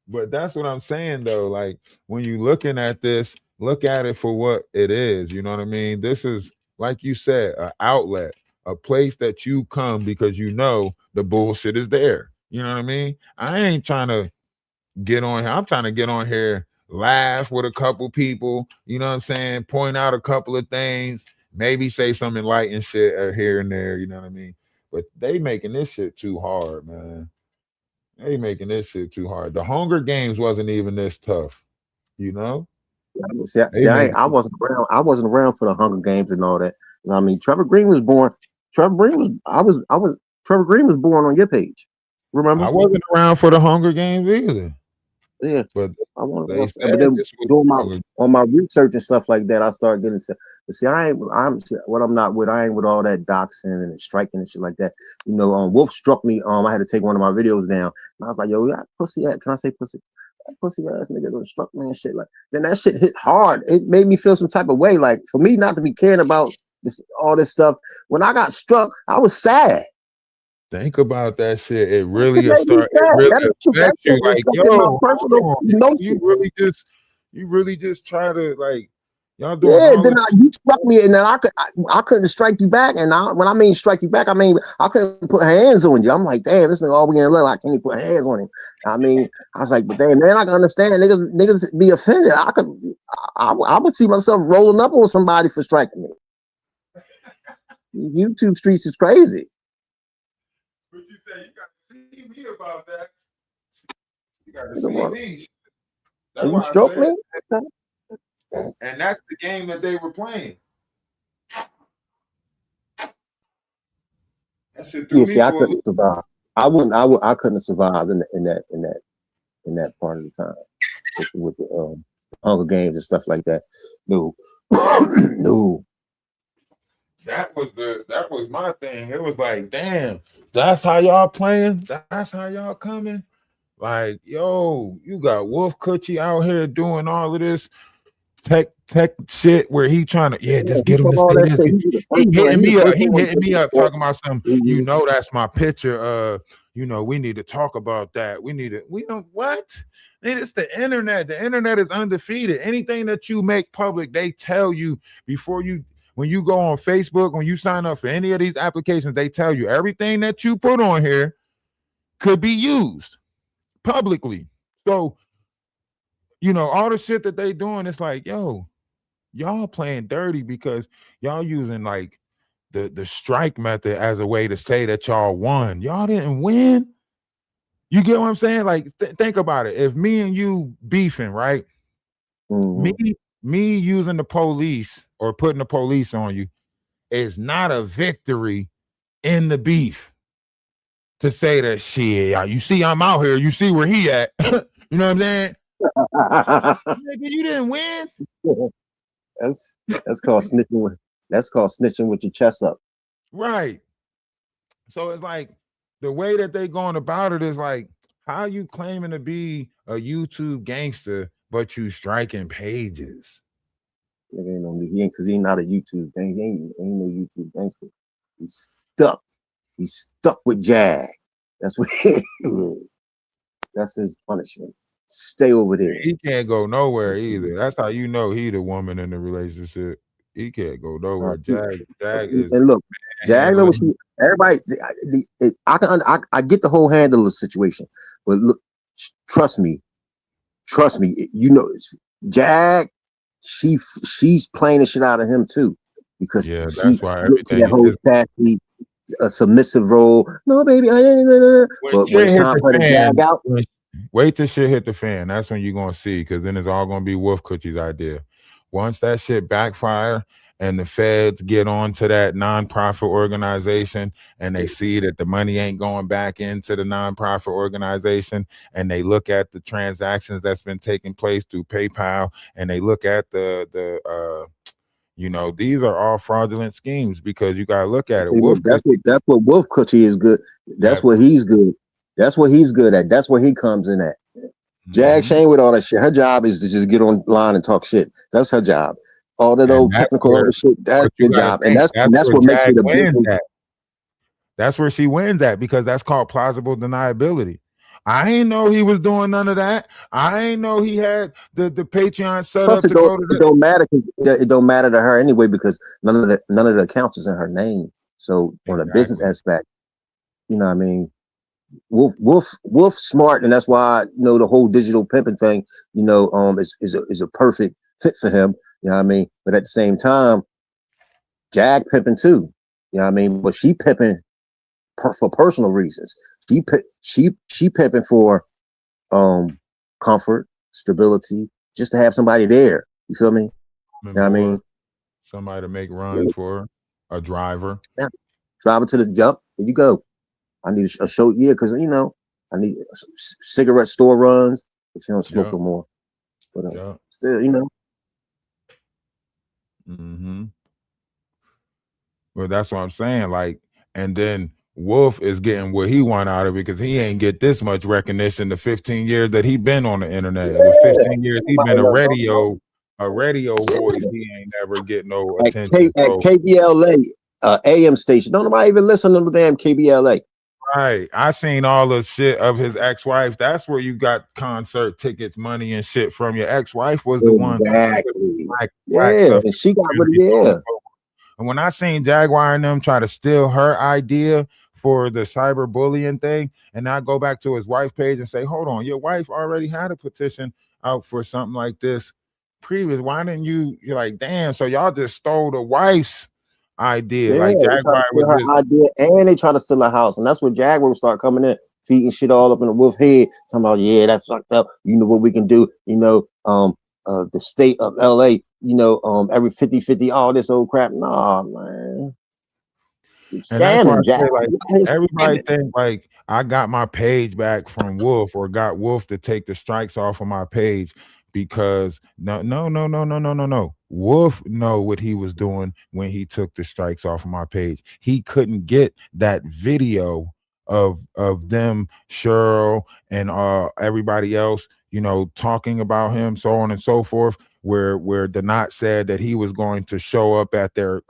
But that's what I'm saying, though. Like, when you're looking at this, look at it for what it is. You know what I mean? This is, like you said, an outlet, a place that you come because you know the bullshit is there. You know what I mean? I ain't trying to get on here. I'm trying to get on here, laugh with a couple people, you know what I'm saying? Point out a couple of things, maybe say some enlightened shit here and there, you know what I mean? But they making this shit too hard, man. They making this shit too hard. The Hunger Games wasn't even this tough, you know? See, I wasn't around. I wasn't around for the Hunger Games and all that. You know what I mean? Trevor Green was born. Trevor Green was. Trevor Green was born on your page. Remember? I wasn't around for the Hunger Games either. Yeah. But I want they to, said but then this was doing Hunger. on my research and stuff like that, I started getting to. But see, what I'm not with. I ain't with all that doxing and striking and shit like that. You know, Wolf struck me. I had to take one of my videos down, and I was like, "Yo, yeah, pussy. Can I say pussy? That pussy ass nigga done struck me and shit." Like, then that shit hit hard. It made me feel some type of way. Like, for me not to be caring about all this stuff. When I got struck, I was sad. Think about that shit. It It really made me it sad. really That affects you. shit Like, reflected my yo, personal hold on. emotions. You really just try to like y'all doing Yeah, all then this. you struck me, and then I couldn't strike you back. And when I mean strike you back, I mean I couldn't put hands on you. I'm like, damn, this nigga all we in look. I can't even put hands on him. I mean, I was like, but damn, man, I can understand niggas be offended. I would see myself rolling up on somebody for striking me. YouTube streets is crazy. But you say you got to see me about that. You got to see me. That's You why I struck said. me. And that's the game that they were playing. That shit threw me See, I for couldn't survive. I couldn't survive in that part of the time with the Hunger Games and stuff like that. No, no. That was my thing. It was like, damn, that's how y'all playing. That's how y'all coming. Like, yo, you got Wolf Coochie out here doing all of this tech shit where he trying to just get him to say this. He hitting me up talking about something. You know, that's my picture. You know, we need to talk about that. We don't what? It's the internet. The internet is undefeated. Anything that you make public, they tell you before you. When you go on Facebook, when you sign up for any of these applications, they tell you everything that you put on here could be used publicly. So, you know, all the shit that they doing, it's like, yo, y'all playing dirty because y'all using like the strike method as a way to say that y'all won. Y'all didn't win. You get what I'm saying? Like, think about it. If me and you beefing, right? Mm-hmm. Me using the police or putting the police on you is not a victory in the beef to say that shit. You see, I'm out here. You see where he at. You know what I'm saying? You didn't win. That's called snitching. That's called snitching with your chest up. Right. So it's like the way that they going about it is like, how you claiming to be a YouTube gangster, but you striking pages? Because he ain't not a YouTube thing. He ain't no YouTube gangster. He's stuck. He's stuck with Jag. That's what he is. That's his punishment. Stay over there. He can't go nowhere either. That's how you know he the woman in the relationship. He can't go nowhere. Jag is. And look, Jag knows everybody. I get the whole handle of the situation, but look, trust me. You know, Jag. She's playing the shit out of him too, because that's why to that whole sassy, a submissive role. No, baby, but when it's time for the Jag out. Wait till shit hit the fan. That's when you're gonna see, because then it's all gonna be Wolf Coochie's idea. Once that shit backfire and the feds get on to that nonprofit organization and they see that the money ain't going back into the nonprofit organization, and they look at the transactions that's been taking place through PayPal, and they look at you know, these are all fraudulent schemes, because you gotta look at it. That's what Wolf Coochie is good. That's what he's good. That's what he's good at. That's where he comes in at. Jag Shane with all that shit. Her job is to just get online and talk shit. That's her job. All that old technical shit. That's the job, and that's what makes it a business. That's where she wins at, because that's called plausible deniability. I ain't know he was doing none of that. I ain't know he had the Patreon set up to go to. It don't matter. It don't matter to her anyway, because none of the accounts is in her name. So on a business aspect, you know what I mean. Wolf smart, and that's why, you know, the whole digital pimping thing, you know, is a perfect fit for him. You know what I mean? But at the same time, Jag pimping too. You know what I mean? But she pimping for personal reasons. She pimping for comfort, stability, just to have somebody there. You feel me? And You know what I more mean? somebody to make runs for a driver. Yeah. Driving to the jump. Here you go. I need a show. Yeah, because I need cigarette store runs. But she don't smoke Yeah, no more. But yeah. still, Mm-hmm. Well, that's what I'm saying. Like, and then Wolf is getting what he want out of it because he ain't get this much recognition the 15 years that he been on the internet. And the yeah. 15 years he been Nobody else don't know. a radio voice, he ain't never get no At attention. At So KBLA AM station. Don't nobody even listen to the damn KBLA. right. I seen all the shit of his ex-wife. That's where you got concert tickets, money, and shit from. Your ex-wife was the one that put Exactly. black Yeah, stuff and she got in rid of the radio. yeah. And when I seen Jaguar and them try to steal her idea for the cyberbullying thing, and I go back to his wife page and say, hold on, your wife already had a petition out for something like this previous. Why didn't you're like, damn, so y'all just stole the wife's idea. Yeah, Like they try to Jaguar was steal her just idea and they try to steal her house. And that's when Jaguar would start coming in, feeding shit all up in the wolf head, talking about, yeah, that's fucked up. You know what we can do, the state of LA, every 50-50, all this old crap. Nah, man. You and that's why I scamming, Jack. say like You out here everybody scamming. think like I got my page back from Wolf or got Wolf to take the strikes off of my page because no. Wolf know what he was doing when he took the strikes off of my page. He couldn't get that video of them, Cheryl and everybody else, talking about him, so on and so forth, where Donat said that he was going to show up at their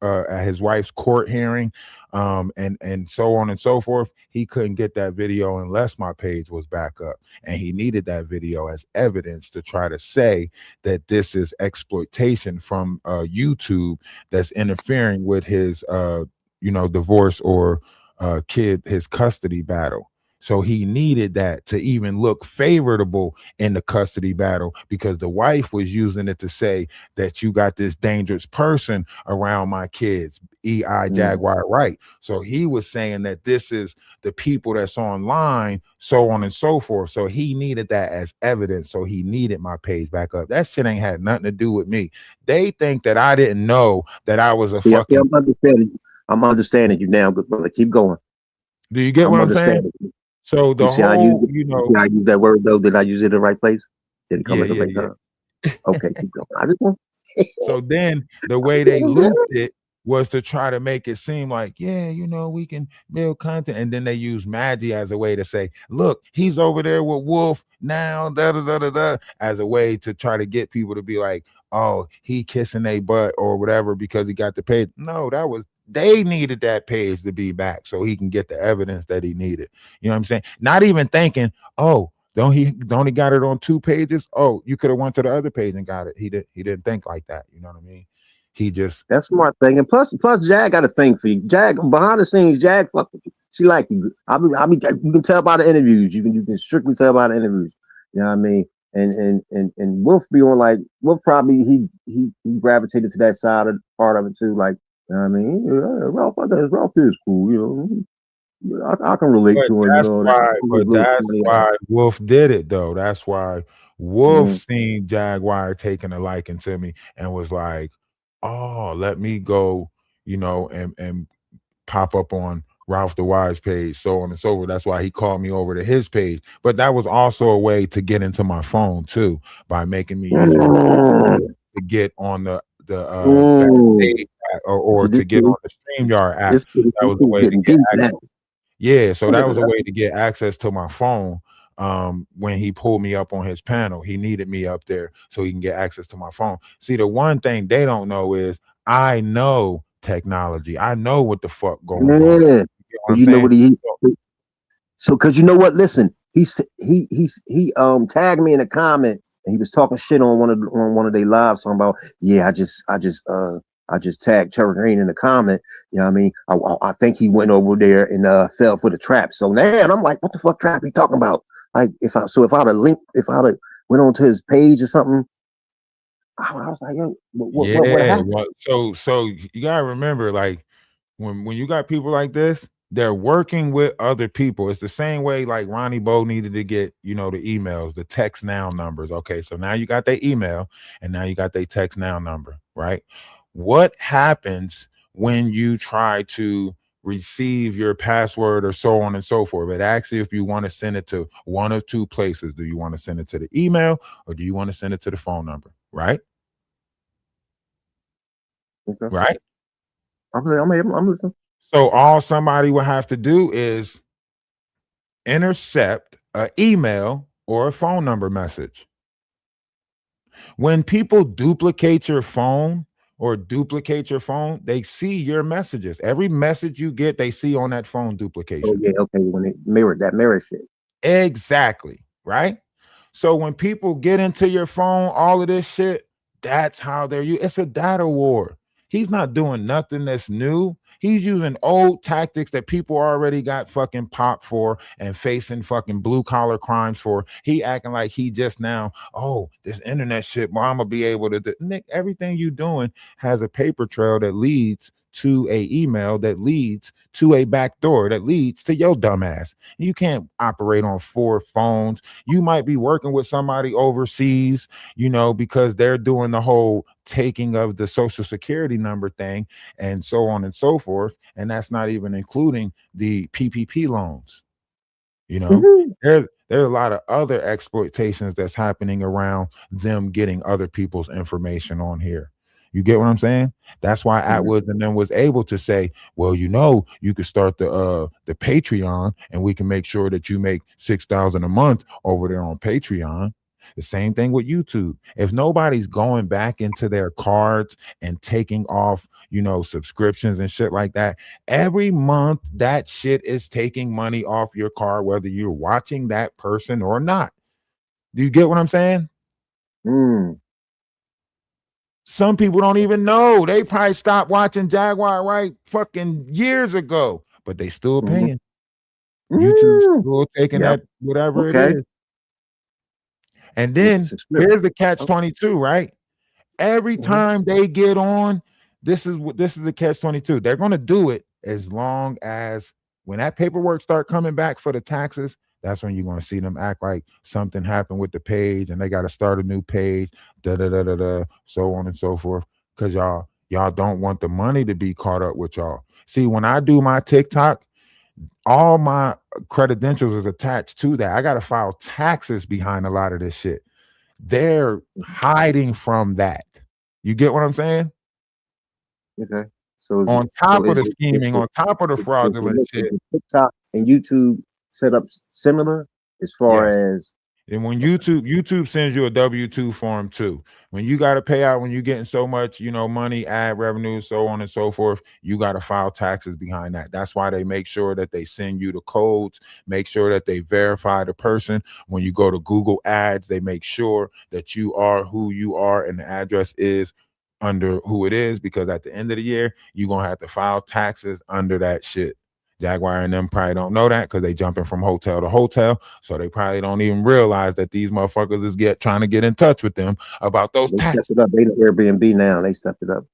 at his wife's court hearing, and so on and so forth. He couldn't get that video unless my page was back up, and he needed that video as evidence to try to say that this is exploitation from YouTube that's interfering with his divorce or his custody battle. So he needed that to even look favorable in the custody battle because the wife was using it to say that you got this dangerous person around my kids, EI Jaguar right. So he was saying that this is the people that's online, so on and so forth. So he needed that as evidence. So he needed my page back up. That shit ain't had nothing to do with me. They think that I didn't know that I was a Yeah, fucking. I'm understanding. I'm understanding you now, good brother. Keep going. Do you get I'm what I'm saying? understanding. So You the see how I use whole, it? You see how I use that word though? Did I use it in the right place? Did it come yeah, at the yeah, right yeah. time? Okay, keep going. I just want So then the way they looped it was to try to make it seem like, yeah, we can build content. And then they use Maggie as a way to say, look, he's over there with Wolf now, as a way to try to get people to be like, oh, he kissing a butt or whatever because he got the page. No, they needed that page to be back so he can get the evidence that he needed. You know what I'm saying? Not even thinking, oh, don't he got it on 2 pages? Oh, you could have went to the other page and got it. He didn't think like that. You know what I mean? He just that's smart thing. And plus, Jag got a thing for you. Jag behind the scenes, Jag fuck with you. She like you. You can tell by the interviews. You can strictly tell by the interviews. You know what I mean? And Wolf be on like Wolf probably he gravitated to that side of part of it too. Like, you know what I mean? Yeah, Ralph is cool, I can relate but to him, that's why, His little funny ass. Wolf did it though. That's why Wolf Mhm. seen Jaguar taking a liking to me and was like, oh, let me go, and pop up on RalphdaWise page, so on and so forth. That's why he called me over to his page. But that was also a way to get into my phone too, by making me use my Mm, to get on the mm. backstage or This to get on the StreamYard app. this kid That was a is way to getting get deep now. access. Yeah, so that was a way to get access to my phone. When he pulled me up on his panel, he needed me up there so he can get access to my phone. See, the one thing they don't know is I know technology. I know what the fuck goes on. Yeah. You know what So I'm you know saying? what so because you know what? Listen, he tagged me in a comment and he was talking shit on one of their lives talking about yeah I just tagged Cherry Green in the comment. You know what I mean? I think he went over there and fell for the trap. So now I'm like, what the fuck trap he talking about? Like if I'd have went onto his page or something, I was like, yo, what Yeah, happened? well, so you gotta remember, like when you got people like this, they're working with other people. It's the same way like Ronnie Bo needed to get, the emails, the text now numbers. Okay, so now you got their email and now you got their text now number, right? What happens when you try to receive your password or so on and so forth? It asks you if you want to send it to one of two places. Do you want to send it to the email or do you want to send it to the phone number? Right? Okay. Right? I'm listening. So all somebody will have to do is intercept an email or a phone number message. When people duplicate your phone they see your messages. Every message you get, they see on that phone Oh duplication. yeah, okay. When it mirror shit. Exactly. Right? So when people get into your phone, all of this shit, that's how they're you. It's a data war. He's not doing nothing that's new. He's using old tactics that people already got fucking popped for and facing fucking blue collar crimes for. He acting like he just now, oh, this internet shit, well, I'm gonna be able to do. Nick, everything you doing has a paper trail that leads to a email that leads to a back door that leads to your dumbass. You can't operate on 4 phones. You might be working with somebody overseas, because they're doing the whole taking of the social security number thing and so on and so forth. And that's not even including the PPP loans. Mm-hmm. There are a lot of other exploitations that's happening around them getting other people's information on here. You get what I'm saying? That's why Atwoods and them was able to say, well, you could start the Patreon and we can make sure that you make $6,000 a month over there on Patreon. The same thing with YouTube. If nobody's going back into their cards and taking off, subscriptions and shit like that, every month that shit is taking money off your card, whether you're watching that person or not. Do you get what I'm saying? Mm. Some people don't even know. They probably stopped watching Jaguar right fucking years ago, but they still paying. YouTube's still taking Yep. that whatever it Okay. is. And With the then subscription. here's the catch-22, right? Every time they get on, this is the catch-22. They're going to do it as long as when that paperwork start coming back for the taxes, that's when you're going to see them act like something happened with the page and they got to start a new page, so on and so forth. Because y'all don't want the money to be caught up with y'all. See, when I do my TikTok, all my credentials is attached to that. I got to file taxes behind a lot of this shit. They're hiding from that. You get what I'm saying? Okay. So On top of the scheming, on top of the fraudulent shit. TikTok and YouTube set up similar as far Yes. as. And when YouTube sends you a W-2 form too. When you got to pay out, when you're getting so much, money, ad revenue, so on and so forth, you got to file taxes behind that. That's why they make sure that they send you the codes, make sure that they verify the person. When you go to Google Ads, they make sure that you are who you are and the address is under who it is, because at the end of the year, you're going to have to file taxes under that shit. Jaguar and them probably don't know that because they jumping from hotel to hotel, so they probably don't even realize that these motherfuckers is trying to get in touch with them about those taxes. Stepped it up. They in Airbnb now. They stepped it up.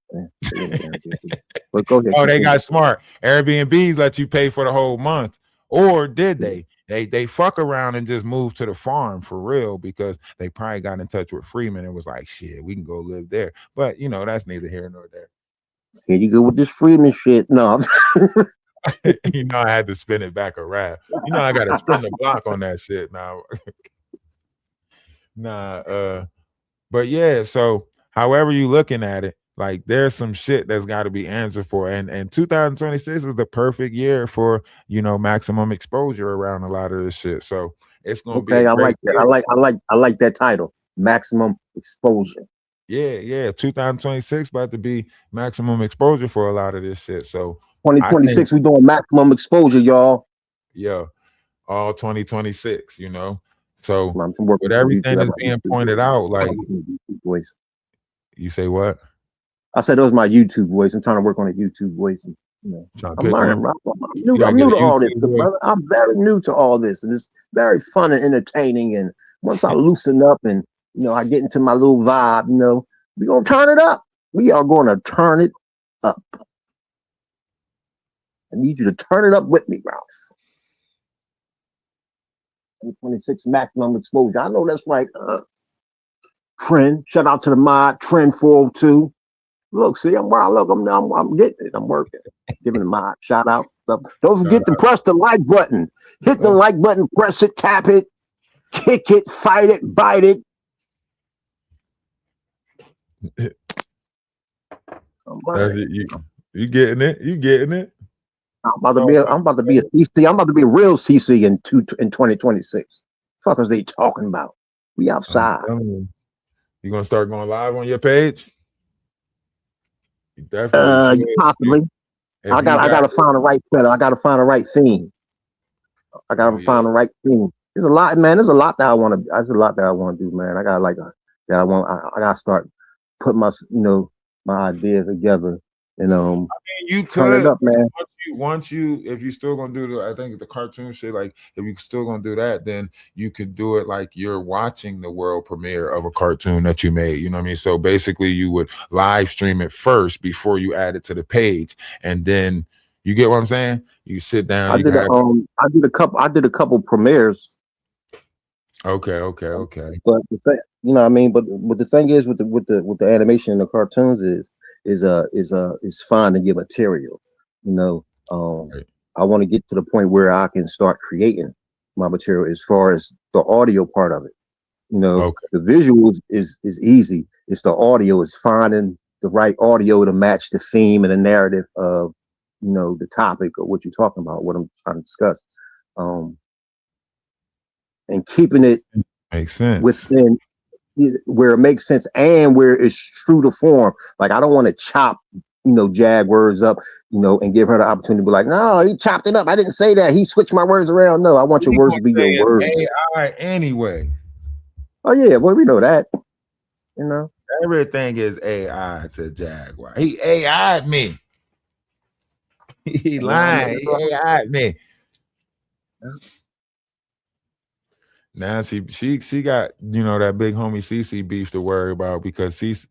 But go ahead. Oh, they got smart. Airbnbs let you pay for the whole month, or did they? They fuck around and just move to the farm for real because they probably got in touch with Freeman and was like, "Shit, we can go live there." But that's neither here nor there. Here you go with this Freeman shit. No. I had to spin it back around. I got to spin the block on that shit now. But yeah, so however you looking at it, like there's some shit that's got to be answered for, and 2026 is the perfect year for maximum exposure around a lot of this shit. So it's gonna be I like that. I like that title, maximum exposure. Yeah. 2026 about to be maximum exposure for a lot of this shit. So 2026, we doing maximum exposure, y'all. Yeah, all 2026, So with everything that's being pointed out, like voice. You say what? I said that was my YouTube voice. I'm trying to work on a YouTube voice. And, I'm learning. I'm new to all this, brother. I'm very new to all this, and it's very fun and entertaining. And once I loosen up and I get into my little vibe, we're gonna turn it up. We are gonna turn it up. I need you to turn it up with me, Ralph. 26 maximum exposure. I know that's right. Trend. Shout out to the mod. Trend 402. Look, see, I'm getting it. I'm working. Giving the mod shout out. Don't forget to press the like button. Hit the like button. Press it. Tap it. Kick it. Fight it. Bite it. You getting it? You getting it? I'm about to be a CC. I'm about to be a real CC in 2026. Fuck is they talking about? We outside. You gonna start going live on your page? You definitely possibly. I gotta find the right pedal. I gotta find the right theme. I gotta find the right theme. There's a lot, man. There's a lot that I want to. There's a lot that I want to do, man. I gotta I gotta start putting my my ideas together. And I mean, you could, up, man. Once you, if you're still gonna do I think the cartoon shit, like if you're still gonna do that, then you could do it like you're watching the world premiere of a cartoon that you made. You know what I mean? So basically, you would live stream it first before you add it to the page, and then you get what I'm saying. You sit down. I did a couple premieres. Okay. But the thing, you know what I mean? But the thing is with the animation and the cartoons is finding your material. You know, right. I want to get to the point where I can start creating my material as far as the audio part of it. You know, the visuals is easy. It's the audio, is finding the right audio to match the theme and the narrative of, you know, the topic or what you're talking about, what I'm trying to discuss. And keeping it makes sense within where it makes sense and where it's true to form. Like, I don't want to chop, you know, Jag words up, you know, and give her the opportunity to be like, no, he chopped it up. I didn't say that. He switched my words around. No, I want your words to be your words. AI anyway. Oh yeah, well, we know that. You know, everything is AI to Jaguar. He AI'd me. He lied. He AI'd me. Now she got, you know, that big homie CC beef to worry about, because big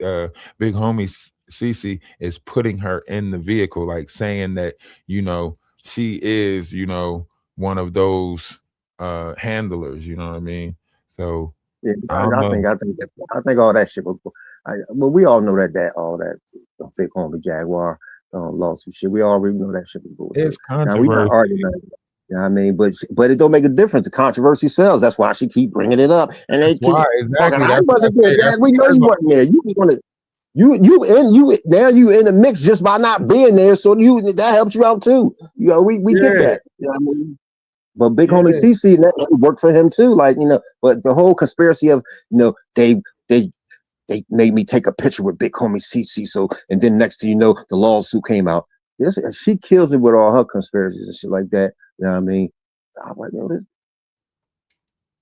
homie CC is putting her in the vehicle, like saying that, you know, she is, you know, one of those handlers, you know what I mean? So yeah, I think all that shit was, well, we all know that all that big homie Jaguar lawsuit shit. We already know that shit was bullshit. It's controversial. Now we not arguing about it. You know what I mean? But it don't make a difference. The controversy sells. That's why she keep bringing it up. And they keep exactly. I wasn't there. We know you wasn't there. You was gonna you now you in the mix just by not being there. So that helps you out too. You know, we get that. You know what I mean? But big homie CC, that worked for him too. Like, you know, but the whole conspiracy of, you know, they made me take a picture with big homie CC. So, and then next thing you know, the lawsuit came out. She kills it with all her conspiracies and shit like that. You know what I mean? I'm like, you know,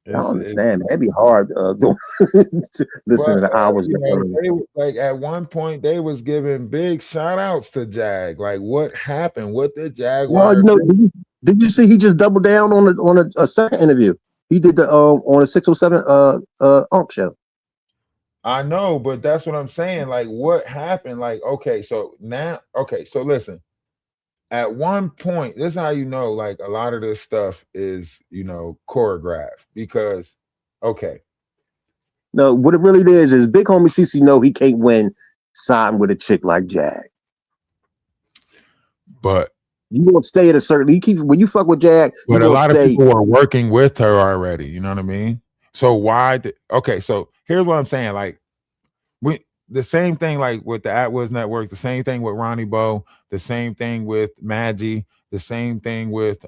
I don't understand. It'd be hard listening to hours. You know, like at one point, they was giving big shout outs to Jag. Like, what happened? What did Jaguar? Well, you know, did you see he just doubled down on a second interview? He did the on a 607 Unk show. I know, but that's what I'm saying. Like, what happened? Like, okay, so listen. At one point, this is how you know, like, a lot of this stuff is, you know, choreographed, because, okay. No, what it really is big homie CC know he can't win siding with a chick like Jag. But you gonna stay at a certain, when you fuck with Jag, but a lot of people are working with her already, you know what I mean? So why okay, so here's what I'm saying. Like, the same thing, like with the AtWiz networks, the same thing with Ronnie Bo, the same thing with Maggie, the same thing with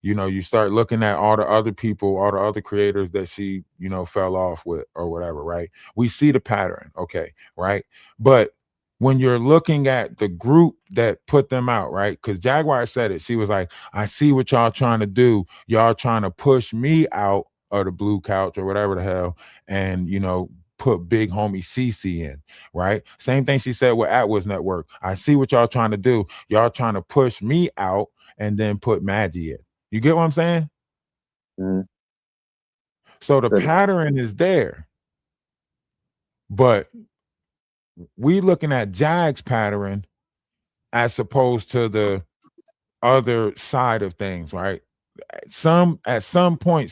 you know, you start looking at all the other people, all the other creators that she, you know, fell off with or whatever, right? We see the pattern, okay, right? But when you're looking at the group that put them out, right? Because Jaguar said it. She was like, I see what y'all trying to do. Y'all trying to push me out of the blue couch or whatever the hell, and, you know, put big homie CC in, right? Same thing she said with AtWiz Network. I see what y'all trying to do. Y'all trying to push me out and then put Maggie in. You get what I'm saying? Mm-hmm. So the pattern is there, but we looking at Jag's pattern as opposed to the other side of things, right? At some point,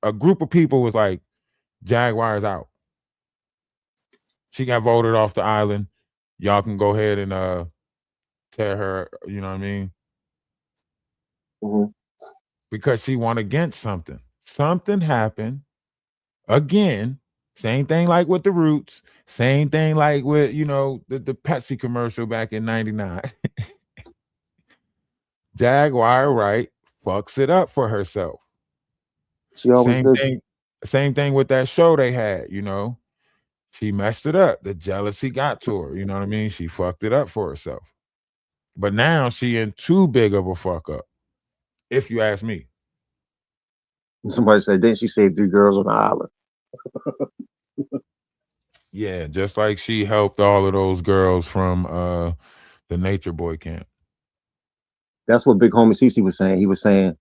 a group of people was like, Jaguar's out. She got voted off the island. Y'all can go ahead and tear her, you know what I mean? Mm-hmm. Because she won against something. Something happened again. Same thing like with the Roots. Same thing like with, the Pepsi commercial back in 99. Jaguar Wright fucks it up for herself. She always Same did. thing. Same thing with that show they had, She messed it up. The jealousy got to her. You know what I mean? She fucked it up for herself. But now she in too big of a fuck up, if you ask me. Somebody said, didn't she save 3 girls on the island? Yeah, just like she helped all of those girls from the Nature Boy camp. That's what Big Homie Cece was saying. He was saying,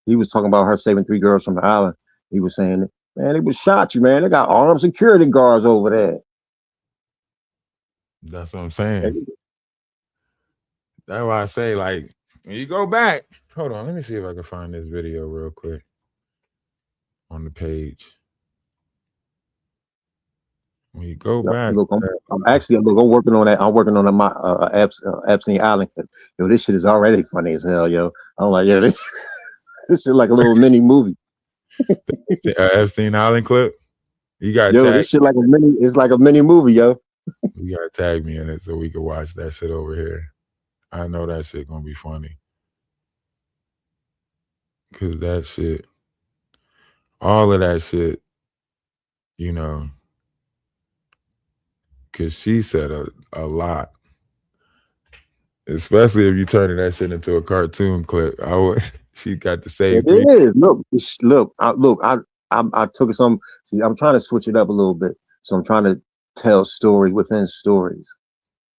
he was talking about her saving 3 girls from the island. He was saying, man, they would shot you, man. They got armed security guards over there. That's what I'm saying. That's why I say, like, when you go back, hold on, let me see if I can find this video real quick on the page. When you go back, look, I'm working on that. I'm working on my Epstein Island. Yo, this shit is already funny as hell, yo. I'm like, yo, this shit like a little mini movie. Epstein Island clip. You got this shit like a mini. It's like a mini movie, yo. You gotta tag me in it so we can watch that shit over here. I know that shit gonna be funny. Cause that shit, all of that shit, cause she said a lot. Especially if you turning that shit into a cartoon clip. She got to say it is. Look, I took some. See, I'm trying to switch it up a little bit. So I'm trying to tell stories within stories.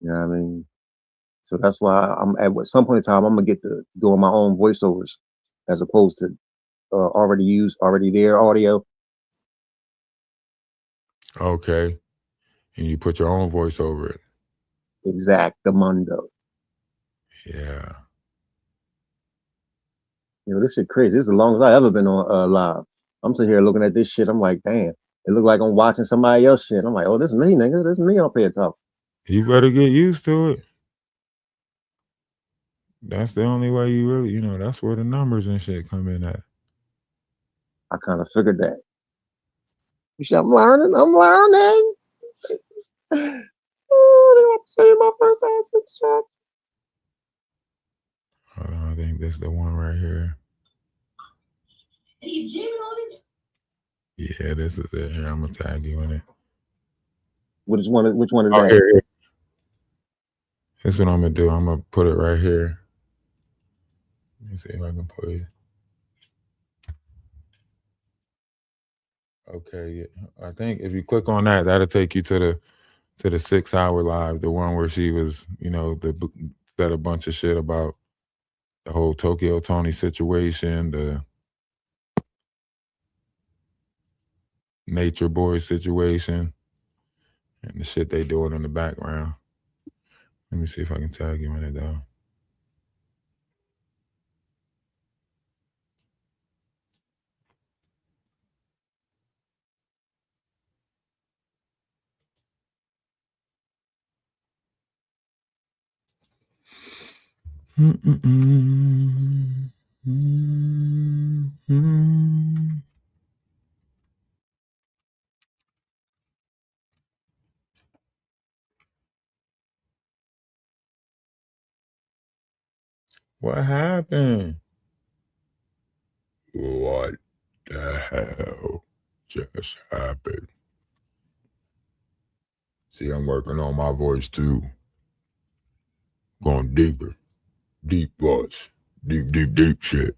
You know what I mean? So that's why I'm at some point in time I'm gonna get to doing my own voiceovers as opposed to already there audio. Okay. And you put your own voice over it. Exactamundo. Yeah. This shit crazy. This is the longest I've ever been on live. I'm sitting here looking at this shit. I'm like, damn. It look like I'm watching somebody else shit. I'm like, oh, this is me, nigga. This is me up here talking. You better get used to it. That's the only way you really, that's where the numbers and shit come in at. I kind of figured that. I'm learning. Oh, they want to say my first acid shot. I think this is the one right here. Are you jamming on it? Yeah, this is it. Here, I'm gonna tag you in it. Which one is that? Here. This is what I'm gonna do. I'm gonna put it right here. Let me see if I can put it. Okay, I think if you click on that, that'll take you to the 6-hour live, the one where she was, said a bunch of shit about the whole Tokyo Tony situation, the Nature Boy situation, and the shit they doing in the background. Let me see if I can tag you in it though. What happened? What the hell just happened? See, I'm working on my voice too. Going deeper. Deep voice. Deep shit.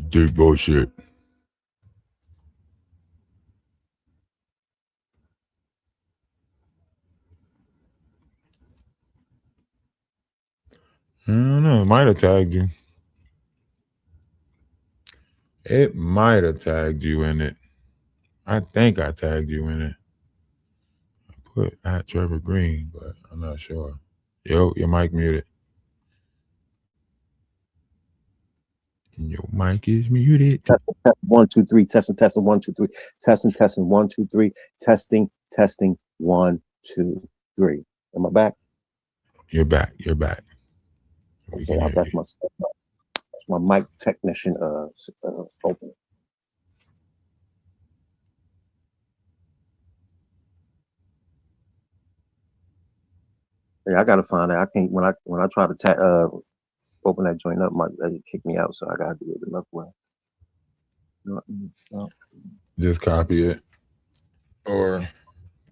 Deep voice shit. I don't know. It might have tagged you. It might have tagged you in it. I think I tagged you in it. I put at Trevor Green, but I'm not sure. Yo, your mic muted. Your mic is muted. Test 1 2 3. Testing 1 2 3. Testing 1 2 3. Testing 1 2 3. Am I back? You're back. You're back. We Okay, can hear that's you. my mic technician open. Yeah, I gotta find out. I can't when I try to open that joint up, it kick me out, so I gotta do it another way. No. Just copy it. Or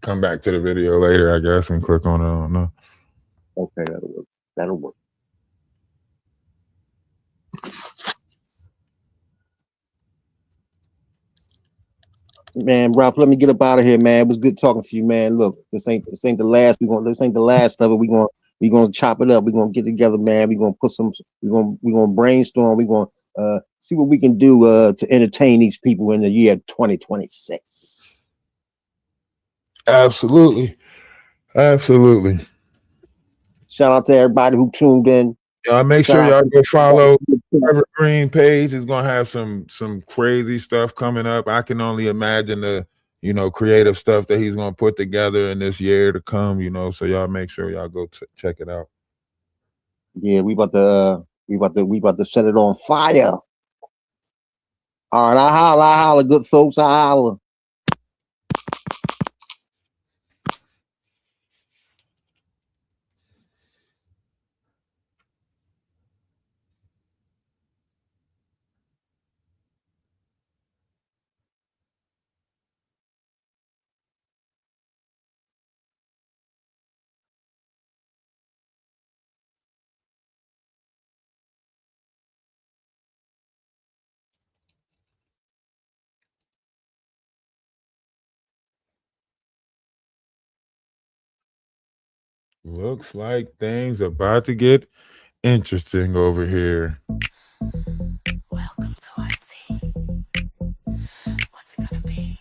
come back to the video later, I guess, and click on it. I don't know. Okay, that'll work. Man, Ralph, let me get up out of here, man. It was good talking to you, man. Look, this ain't the last. This ain't the last of it. We gonna chop it up. We gonna get together, man. We gonna brainstorm. We gonna see what we can do to entertain these people in the year 2026. Absolutely. Shout out to everybody who tuned in. Y'all make sure y'all go follow Trevor Green page. Is gonna have some crazy stuff coming up. I can only imagine the creative stuff that he's gonna put together in this year to come. So y'all make sure y'all go check it out. Yeah, we about to set it on fire. All right, I holla, good folks. I holla. Looks like things about to get interesting over here. Welcome to our tea. What's it gonna be?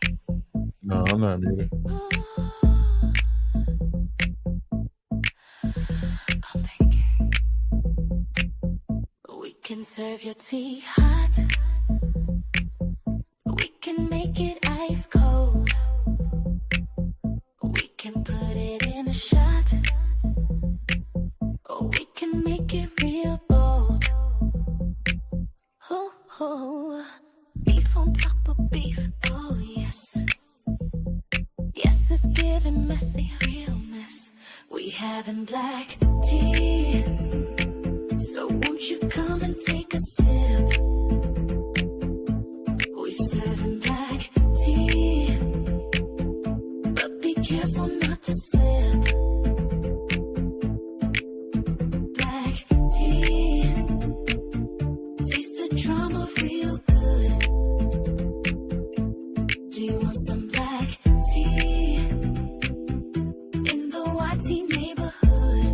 No, I'm not muted. I'm thinking we can serve your tea hot. We can make it ice cold. We can put it in a shot. Or we can make it real bold. Oh, beef on top of beef. Oh yes. Yes, it's giving messy, real mess. We having black tea. So won't you come and take a sip? We serving black tea. But be careful not to slip. Black tea. Taste the drama real good. Do you want some black tea? In the YT neighborhood.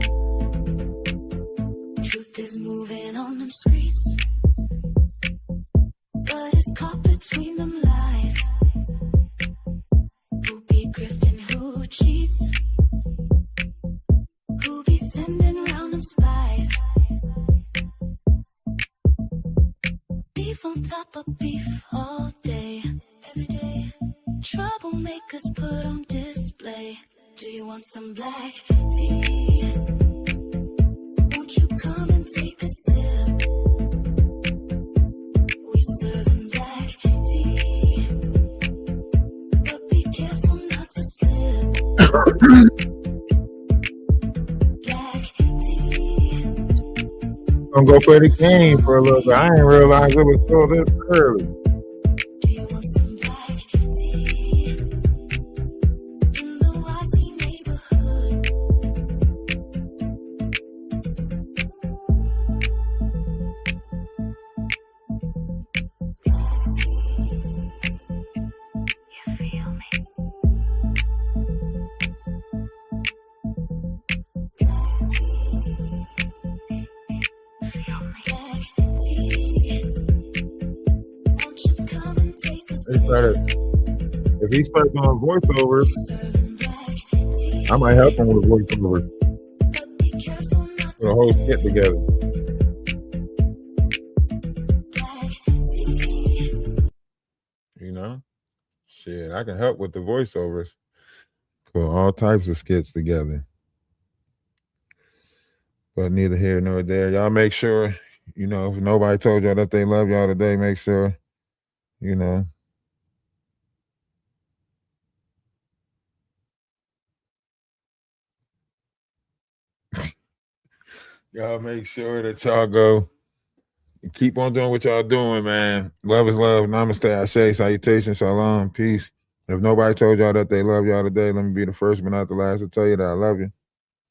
Truth is moving on them streets. But it's caught between them lies. Who be grifting, who cheats? Who be sending round them spies? Beef on top of beef all day, every day. Troublemakers put on display. Do you want some black tea? Won't you come and take a sip? We serving black tea. But be careful not to slip. Black tea. I'm gonna go play the game for a little bit. I didn't realize it was still this early. Do you want some black tea? In the YT neighborhood. You feel me? Feel me? Black tea. Won't you come and take a They started sip? If he starts doing voiceovers, I might help him with voiceovers. Put a whole skit together. You know? Shit, I can help with the voiceovers. Put all types of skits together. But neither here nor there. Y'all make sure, you know, if nobody told y'all that they love y'all today, make sure, you know. Y'all make sure that y'all go keep on doing what y'all doing, man. Love is love. Namaste. Ashe. Salutation. Shalom. Peace. If nobody told y'all that they love y'all today, let me be the first but not the last to tell you that I love you.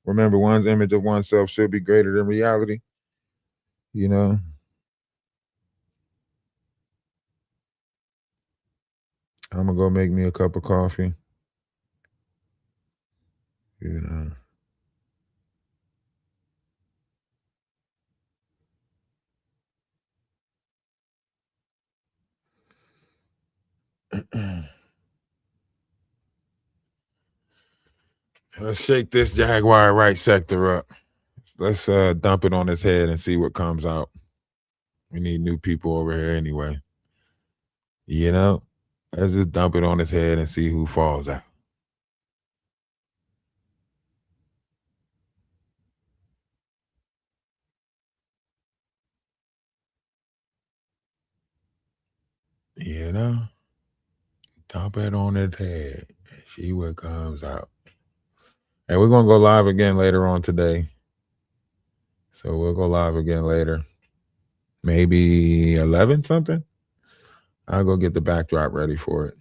Remember, one's image of oneself should be greater than reality. You know? I'm going to go make me a cup of coffee. You know? Let's shake this Jaguar right sector up. Let's dump it on his head and see what comes out. We need new people over here anyway. You know? Let's just dump it on his head and see who falls out. You know? Dump it on his head and see what comes out. And we're going to go live again later on today. So we'll go live again later. Maybe 11 something. I'll go get the backdrop ready for it.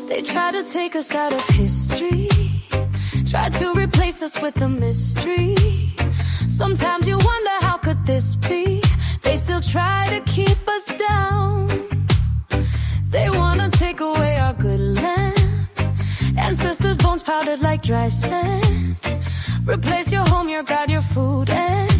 They try to take us out of history, try to replace us with a mystery. Sometimes you wonder, how could this be? They still try to keep us down. They wanna take away our good land, ancestors' bones powdered like dry sand. Replace your home, your God, your food, and